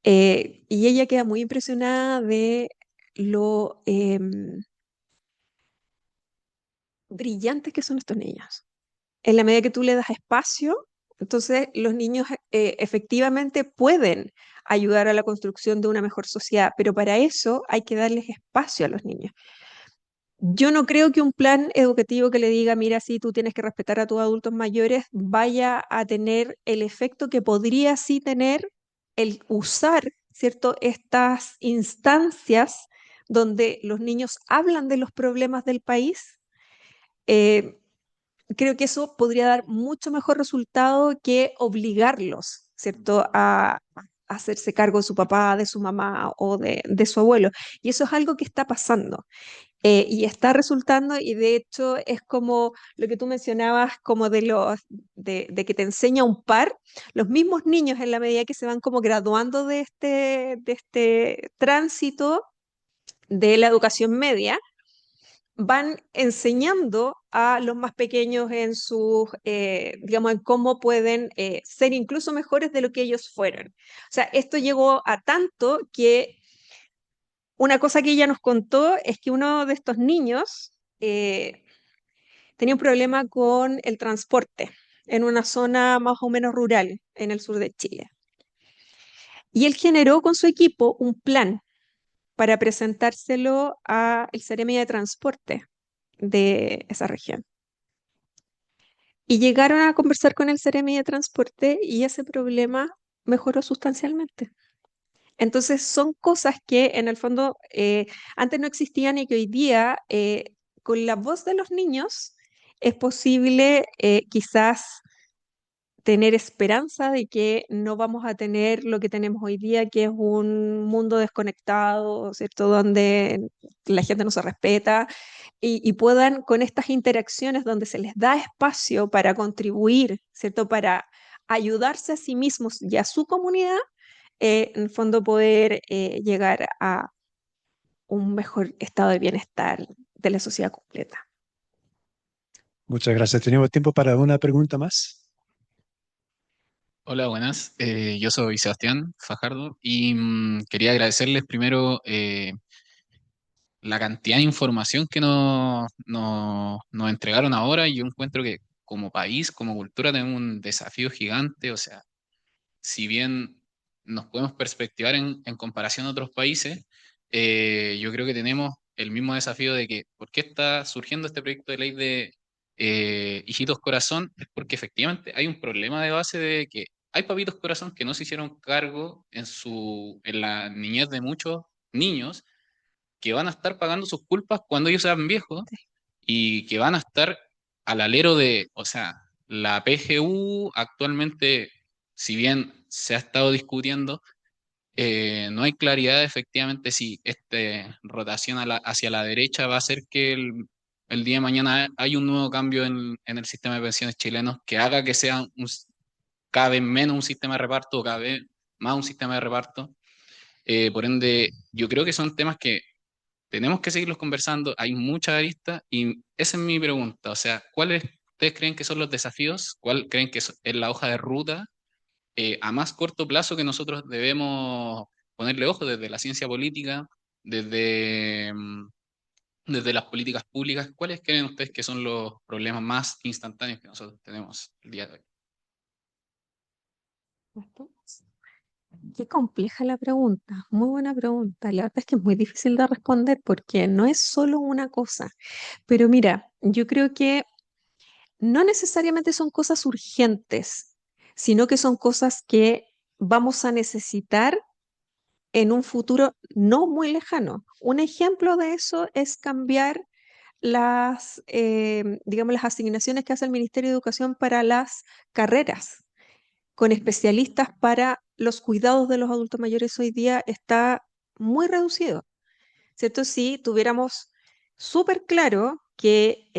Y ella queda muy impresionada de lo brillantes que son estos niños. En la medida que tú le das espacio, entonces los niños efectivamente pueden ayudar a la construcción de una mejor sociedad, pero para eso hay que darles espacio a los niños. Yo no creo que un plan educativo que le diga, mira, sí, tú tienes que respetar a tus adultos mayores, vaya a tener el efecto que podría sí tener el usar, ¿cierto?, estas instancias donde los niños hablan de los problemas del país. Eh, Creo que eso podría dar mucho mejor resultado que obligarlos, ¿cierto?, a hacerse cargo de su papá, de su mamá o de su abuelo. Y eso es algo que está pasando. Y está resultando, y de hecho es como lo que tú mencionabas, como de que te enseña un par, los mismos niños en la medida que se van como graduando de este tránsito de la educación media, van enseñando a los más pequeños en sus, digamos, en cómo pueden ser incluso mejores de lo que ellos fueron. O sea, esto llegó a tanto que una cosa que ella nos contó es que uno de estos niños tenía un problema con el transporte en una zona más o menos rural en el sur de Chile. Y él generó con su equipo un plan para presentárselo al Seremi de Transporte de esa región. Y llegaron a conversar con el Seremi de Transporte y ese problema mejoró sustancialmente. Entonces son cosas que en el fondo antes no existían y que hoy día con la voz de los niños es posible quizás tener esperanza de que no vamos a tener lo que tenemos hoy día, que es un mundo desconectado, ¿cierto? Donde la gente no se respeta y puedan con estas interacciones donde se les da espacio para contribuir, ¿cierto? Para ayudarse a sí mismos y a su comunidad, en el fondo poder llegar a un mejor estado de bienestar de la sociedad completa. Muchas gracias. ¿Tenemos tiempo para una pregunta más? Hola, buenas. Yo soy Sebastián Fajardo y quería agradecerles primero la cantidad de información que nos entregaron ahora. Yo encuentro que como país, como cultura, tenemos un desafío gigante. O sea, si bien nos podemos perspectivar en comparación a otros países, yo creo que tenemos el mismo desafío de que, ¿por qué está surgiendo este proyecto de ley de Hijitos Corazón? Es porque efectivamente hay un problema de base de que hay papitos corazón que no se hicieron cargo en la niñez de muchos niños que van a estar pagando sus culpas cuando ellos sean viejos y que van a estar al alero de, o sea, la PGU actualmente, si bien se ha estado discutiendo, no hay claridad efectivamente si esta rotación hacia la derecha va a hacer que el día de mañana hay un nuevo cambio en el sistema de pensiones chilenos que haga que sea cada vez menos un sistema de reparto o cada vez más un sistema de reparto. Por ende, yo creo que son temas que tenemos que seguirlos conversando, hay muchas aristas y esa es mi pregunta, o sea, ¿cuáles ustedes creen que son los desafíos? ¿Cuál creen que es la hoja de ruta a más corto plazo que nosotros debemos ponerle ojo desde la ciencia política, desde, desde las políticas públicas? ¿Cuáles creen ustedes que son los problemas más instantáneos que nosotros tenemos el día de hoy? Qué compleja la pregunta, muy buena pregunta. La verdad es que es muy difícil de responder porque no es solo una cosa. Pero mira, yo creo que no necesariamente son cosas urgentes, sino que son cosas que vamos a necesitar en un futuro no muy lejano. Un ejemplo de eso es cambiar digamos, las asignaciones que hace el Ministerio de Educación para las carreras con especialistas para los cuidados de los adultos mayores hoy día está muy reducido, ¿cierto? Si tuviéramos súper claro que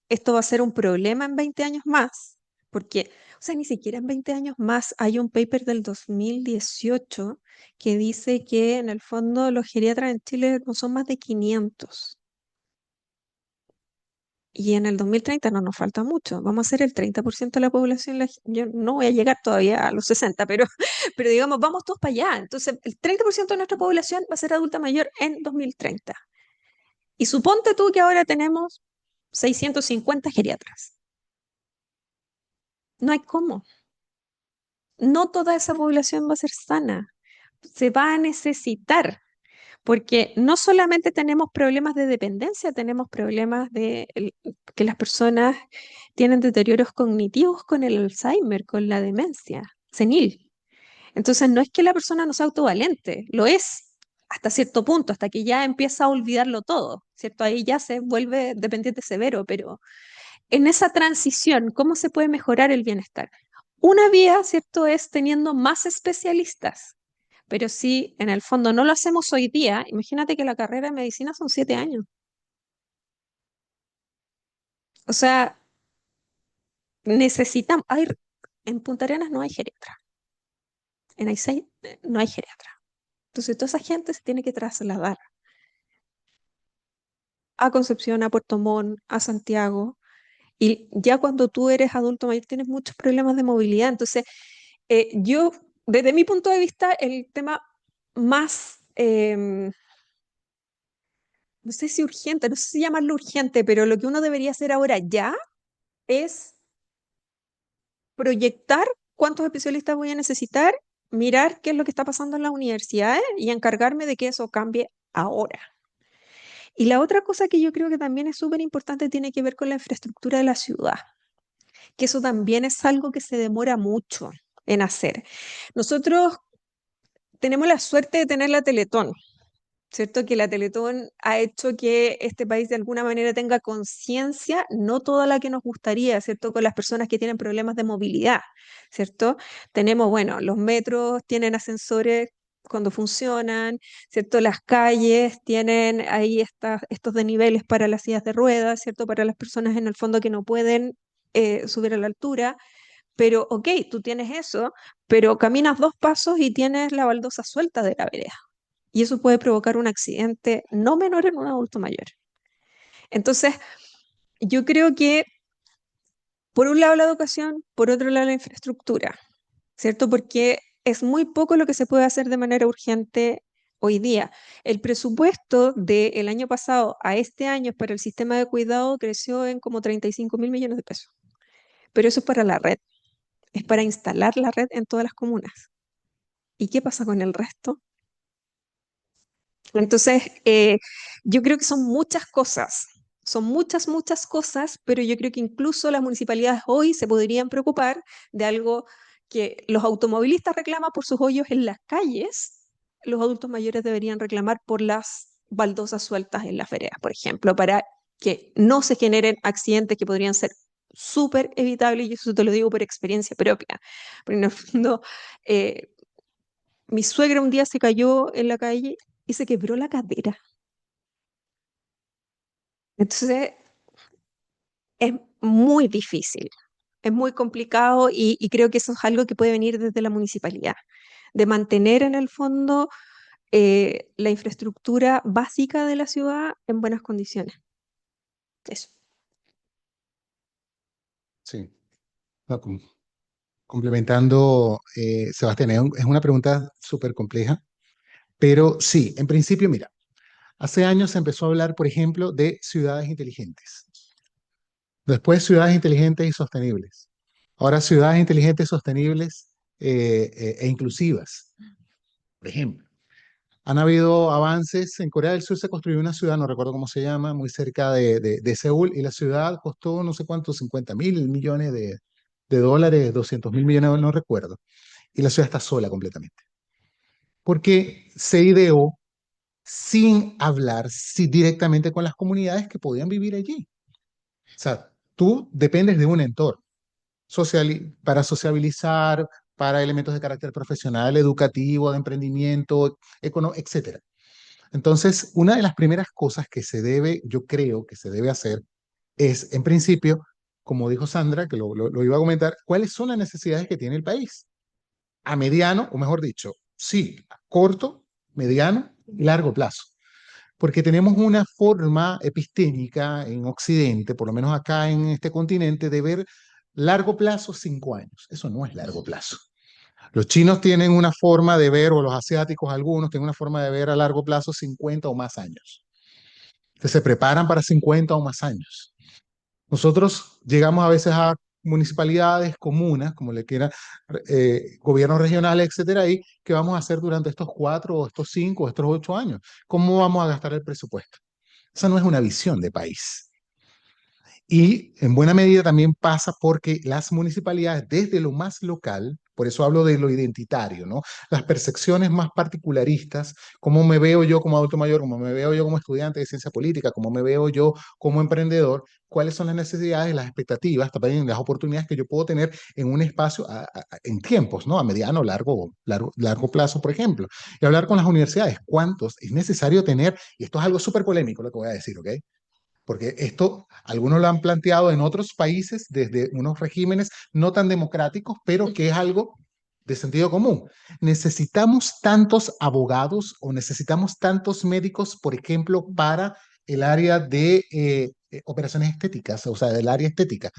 esto va a ser un problema en 20 años más, porque, o sea, ni siquiera en 20 años más hay un paper del 2018 que dice que en el fondo los geriatras en Chile no son más de 500. Y en el 2030 no nos falta mucho. Vamos a ser el 30% de la población. Yo no voy a llegar todavía a los 60, pero, pero digamos, vamos todos para allá. Entonces, el 30% de nuestra población va a ser adulta mayor en 2030. Y suponte tú que ahora tenemos 650 geriatras. No hay cómo. No toda esa población va a ser sana. Se va a necesitar. porque no solamente tenemos problemas de dependencia, tenemos problemas que las personas tienen deterioros cognitivos con el Alzheimer, con la demencia senil. Entonces, no es que la persona no sea autovalente, lo es hasta cierto punto, hasta que ya empieza a olvidarlo todo, ¿cierto? Ahí ya se vuelve dependiente severo, pero en esa transición, ¿cómo se puede mejorar el bienestar? Una vía, ¿cierto?, es teniendo más especialistas, pero si en el fondo no lo hacemos hoy día, imagínate que la carrera de medicina son 7 años. O sea, necesitamos, en Punta Arenas no hay geriatra, en Aysén no hay geriatra. Entonces, toda esa gente se tiene que trasladar a Concepción, a Puerto Montt, a Santiago, y ya cuando tú eres adulto mayor tienes muchos problemas de movilidad. Entonces, yo, desde mi punto de vista, el tema más, no sé si urgente, no sé si llamarlo urgente, pero lo que uno debería hacer ahora ya es proyectar cuántos especialistas voy a necesitar, mirar qué es lo que está pasando en las universidades y encargarme de que eso cambie ahora. Y la otra cosa que yo creo que también es súper importante tiene que ver con la infraestructura de la ciudad, que eso también es algo que se demora mucho en hacer. Nosotros tenemos la suerte de tener la Teletón, ¿cierto? Que la Teletón ha hecho que este país de alguna manera tenga conciencia, no toda la que nos gustaría, ¿cierto? Con las personas que tienen problemas de movilidad, ¿cierto? Tenemos, bueno, los metros tienen ascensores cuando funcionan, ¿cierto? Las calles tienen ahí estos desniveles para las sillas de ruedas, ¿cierto? Para las personas en el fondo que no pueden subir a la altura. Pero, ok, tú tienes eso, pero caminas 2 pasos y tienes la baldosa suelta de la vereda. Y eso puede provocar un accidente no menor en un adulto mayor. Entonces, yo creo que por un lado la educación, por otro lado la infraestructura, ¿cierto? Porque es muy poco lo que se puede hacer de manera urgente hoy día. El presupuesto del año pasado a este año para el sistema de cuidado creció en como 35.000 millones de pesos. Pero eso es para la red, es para instalar la red en todas las comunas. ¿Y qué pasa con el resto? Entonces, yo creo que son muchas, muchas cosas, pero yo creo que incluso las municipalidades hoy se podrían preocupar de algo que los automovilistas reclaman por sus hoyos en las calles, los adultos mayores deberían reclamar por las baldosas sueltas en las veredas, por ejemplo, para que no se generen accidentes que podrían ser súper evitables, y eso te lo digo por experiencia propia, porque en el fondo, mi suegra un día se cayó en la calle y se quebró la cadera. Entonces, es muy difícil, es muy complicado y creo que eso es algo que puede venir desde la municipalidad, de mantener en el fondo la infraestructura básica de la ciudad en buenas condiciones. Eso. Sí. No, complementando, Sebastián, es una pregunta súper compleja, pero sí, en principio, mira, hace años se empezó a hablar, por ejemplo, de ciudades inteligentes. Después, ciudades inteligentes y sostenibles. Ahora, ciudades inteligentes, sostenibles e inclusivas, por ejemplo. Han habido avances. En Corea del Sur se construyó una ciudad, no recuerdo cómo se llama, muy cerca de Seúl, y la ciudad costó no sé cuántos, 50.000 millones de dólares, 200.000 millones, no recuerdo. Y la ciudad está sola completamente. Porque se ideó sin hablar directamente con las comunidades que podían vivir allí. O sea, tú dependes de un entorno para sociabilizar, para elementos de carácter profesional, educativo, de emprendimiento, económico, etc. Entonces, una de las primeras cosas que yo creo que se debe hacer es, en principio, como dijo Sandra, que lo iba a comentar, ¿cuáles son las necesidades que tiene el país? A mediano, o mejor dicho, sí, a corto, mediano y largo plazo. Porque tenemos una forma epistémica en Occidente, por lo menos acá en este continente, de ver largo plazo 5 años. Eso no es largo plazo. Los chinos tienen una forma de ver, o los asiáticos algunos, tienen una forma de ver a largo plazo 50 o más años. Entonces se preparan para 50 o más años. Nosotros llegamos a veces a municipalidades, comunas, como le quiera, gobiernos regionales, etcétera, y qué vamos a hacer durante estos 4 o estos 5 o estos 8 años. ¿Cómo vamos a gastar el presupuesto? Esa no es una visión de país. Y en buena medida también pasa porque las municipalidades, desde lo más local, por eso hablo de lo identitario, ¿no? Las percepciones más particularistas, cómo me veo yo como adulto mayor, cómo me veo yo como estudiante de ciencia política, cómo me veo yo como emprendedor, cuáles son las necesidades, las expectativas, también las oportunidades que yo puedo tener en un espacio, en tiempos, ¿no? A mediano, largo plazo, por ejemplo. Y hablar con las universidades, ¿cuántos es necesario tener? Y esto es algo súper polémico lo que voy a decir, ¿ok? Porque esto algunos lo han planteado en otros países desde unos regímenes no tan democráticos, pero que es algo de sentido común. ¿Necesitamos tantos abogados o necesitamos tantos médicos, por ejemplo, para el área de operaciones estéticas, o sea, del área estética?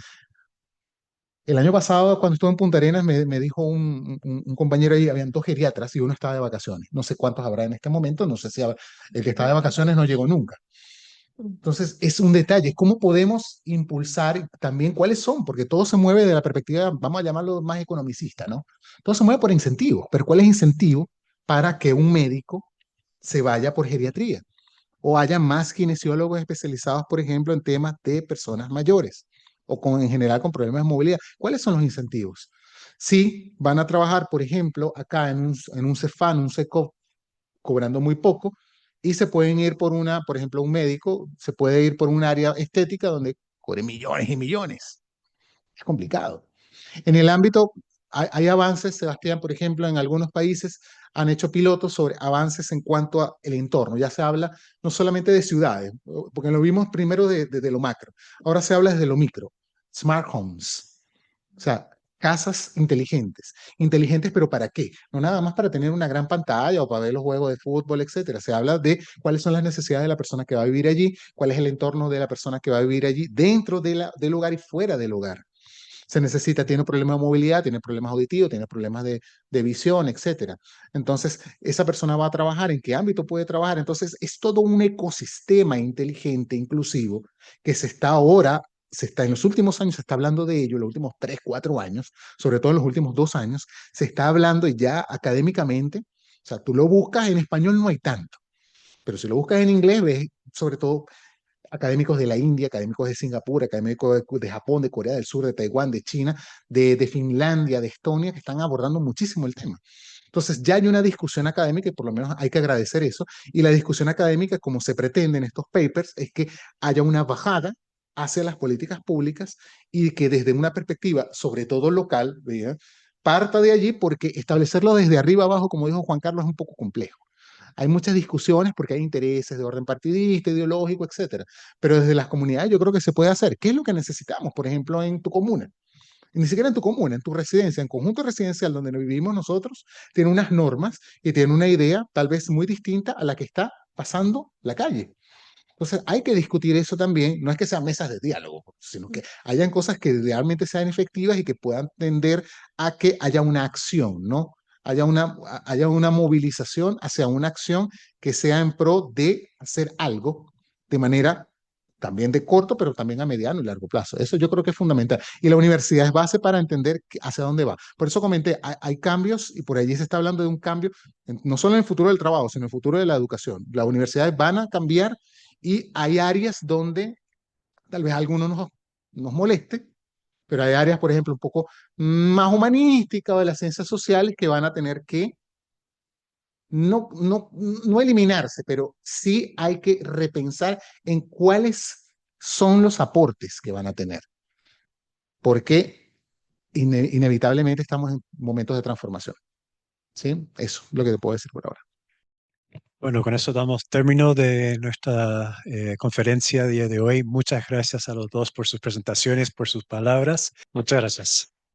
El año pasado, cuando estuve en Punta Arenas, me dijo un compañero ahí, habían 2 geriatras y uno estaba de vacaciones. No sé cuántos habrá en este momento, no sé si el que está de vacaciones no llegó nunca. Entonces, es un detalle. ¿Cómo podemos impulsar también cuáles son? Porque todo se mueve de la perspectiva, vamos a llamarlo más economicista, ¿no? Todo se mueve por incentivos, pero ¿cuál es el incentivo para que un médico se vaya por geriatría? O haya más kinesiólogos especializados, por ejemplo, en temas de personas mayores o en general con problemas de movilidad. ¿Cuáles son los incentivos? Si van a trabajar, por ejemplo, acá en un CEFAN, un CECOP, cobrando muy poco, y se pueden ir por ejemplo, un médico se puede ir por un área estética donde cobre millones y millones. Es complicado. En el ámbito, hay avances, Sebastián, por ejemplo, en algunos países han hecho pilotos sobre avances en cuanto al entorno. Ya se habla no solamente de ciudades, porque lo vimos primero desde lo macro, ahora se habla desde lo micro, smart homes. O sea, casas inteligentes. Inteligentes, pero ¿para qué? No nada más para tener una gran pantalla o para ver los juegos de fútbol, etcétera. Se habla de cuáles son las necesidades de la persona que va a vivir allí, cuál es el entorno de la persona que va a vivir allí, dentro del hogar y fuera del hogar. Se necesita, tiene problemas de movilidad, tiene problemas auditivos, tiene problemas de visión, etcétera. Entonces, esa persona va a trabajar, ¿en qué ámbito puede trabajar? Entonces, es todo un ecosistema inteligente, inclusivo, que en los últimos años se está hablando de ello, los últimos 3, 4 años, sobre todo en los últimos 2 años, se está hablando ya académicamente, o sea, tú lo buscas en español, no hay tanto, pero si lo buscas en inglés, ves sobre todo académicos de la India, académicos de Singapur, académicos de Japón, de Corea del Sur, de Taiwán, de China, de Finlandia, de Estonia, que están abordando muchísimo el tema. Entonces ya hay una discusión académica y por lo menos hay que agradecer eso. Y la discusión académica, como se pretende en estos papers, es que haya una bajada hacia las políticas públicas y que desde una perspectiva, sobre todo local, ¿verdad?, parta de allí, porque establecerlo desde arriba abajo, como dijo Juan Carlos, es un poco complejo. Hay muchas discusiones porque hay intereses de orden partidista, ideológico, etcétera. Pero desde las comunidades yo creo que se puede hacer. ¿Qué es lo que necesitamos, por ejemplo, en tu comuna? Y ni siquiera en tu comuna, en tu residencia, en conjunto residencial donde vivimos nosotros, tiene unas normas y tiene una idea tal vez muy distinta a la que está pasando la calle. Entonces hay que discutir eso también, no es que sean mesas de diálogo, sino que hayan cosas que realmente sean efectivas y que puedan tender a que haya una acción, ¿no? Haya una movilización hacia una acción que sea en pro de hacer algo de manera también de corto, pero también a mediano y largo plazo. Eso yo creo que es fundamental. Y la universidad es base para entender hacia dónde va. Por eso comenté, hay cambios y por allí se está hablando de un cambio, no solo en el futuro del trabajo, sino en el futuro de la educación. Las universidades van a cambiar y hay áreas donde tal vez a algunos nos moleste, pero hay áreas, por ejemplo, un poco más humanísticas o de las ciencias sociales que van a tener que no eliminarse, pero sí hay que repensar en cuáles son los aportes que van a tener, porque inevitablemente estamos en momentos de transformación. ¿Sí? Eso es lo que te puedo decir por ahora. Bueno, con eso damos término de nuestra conferencia día de hoy. Muchas gracias a los dos por sus presentaciones, por sus palabras. Muchas gracias.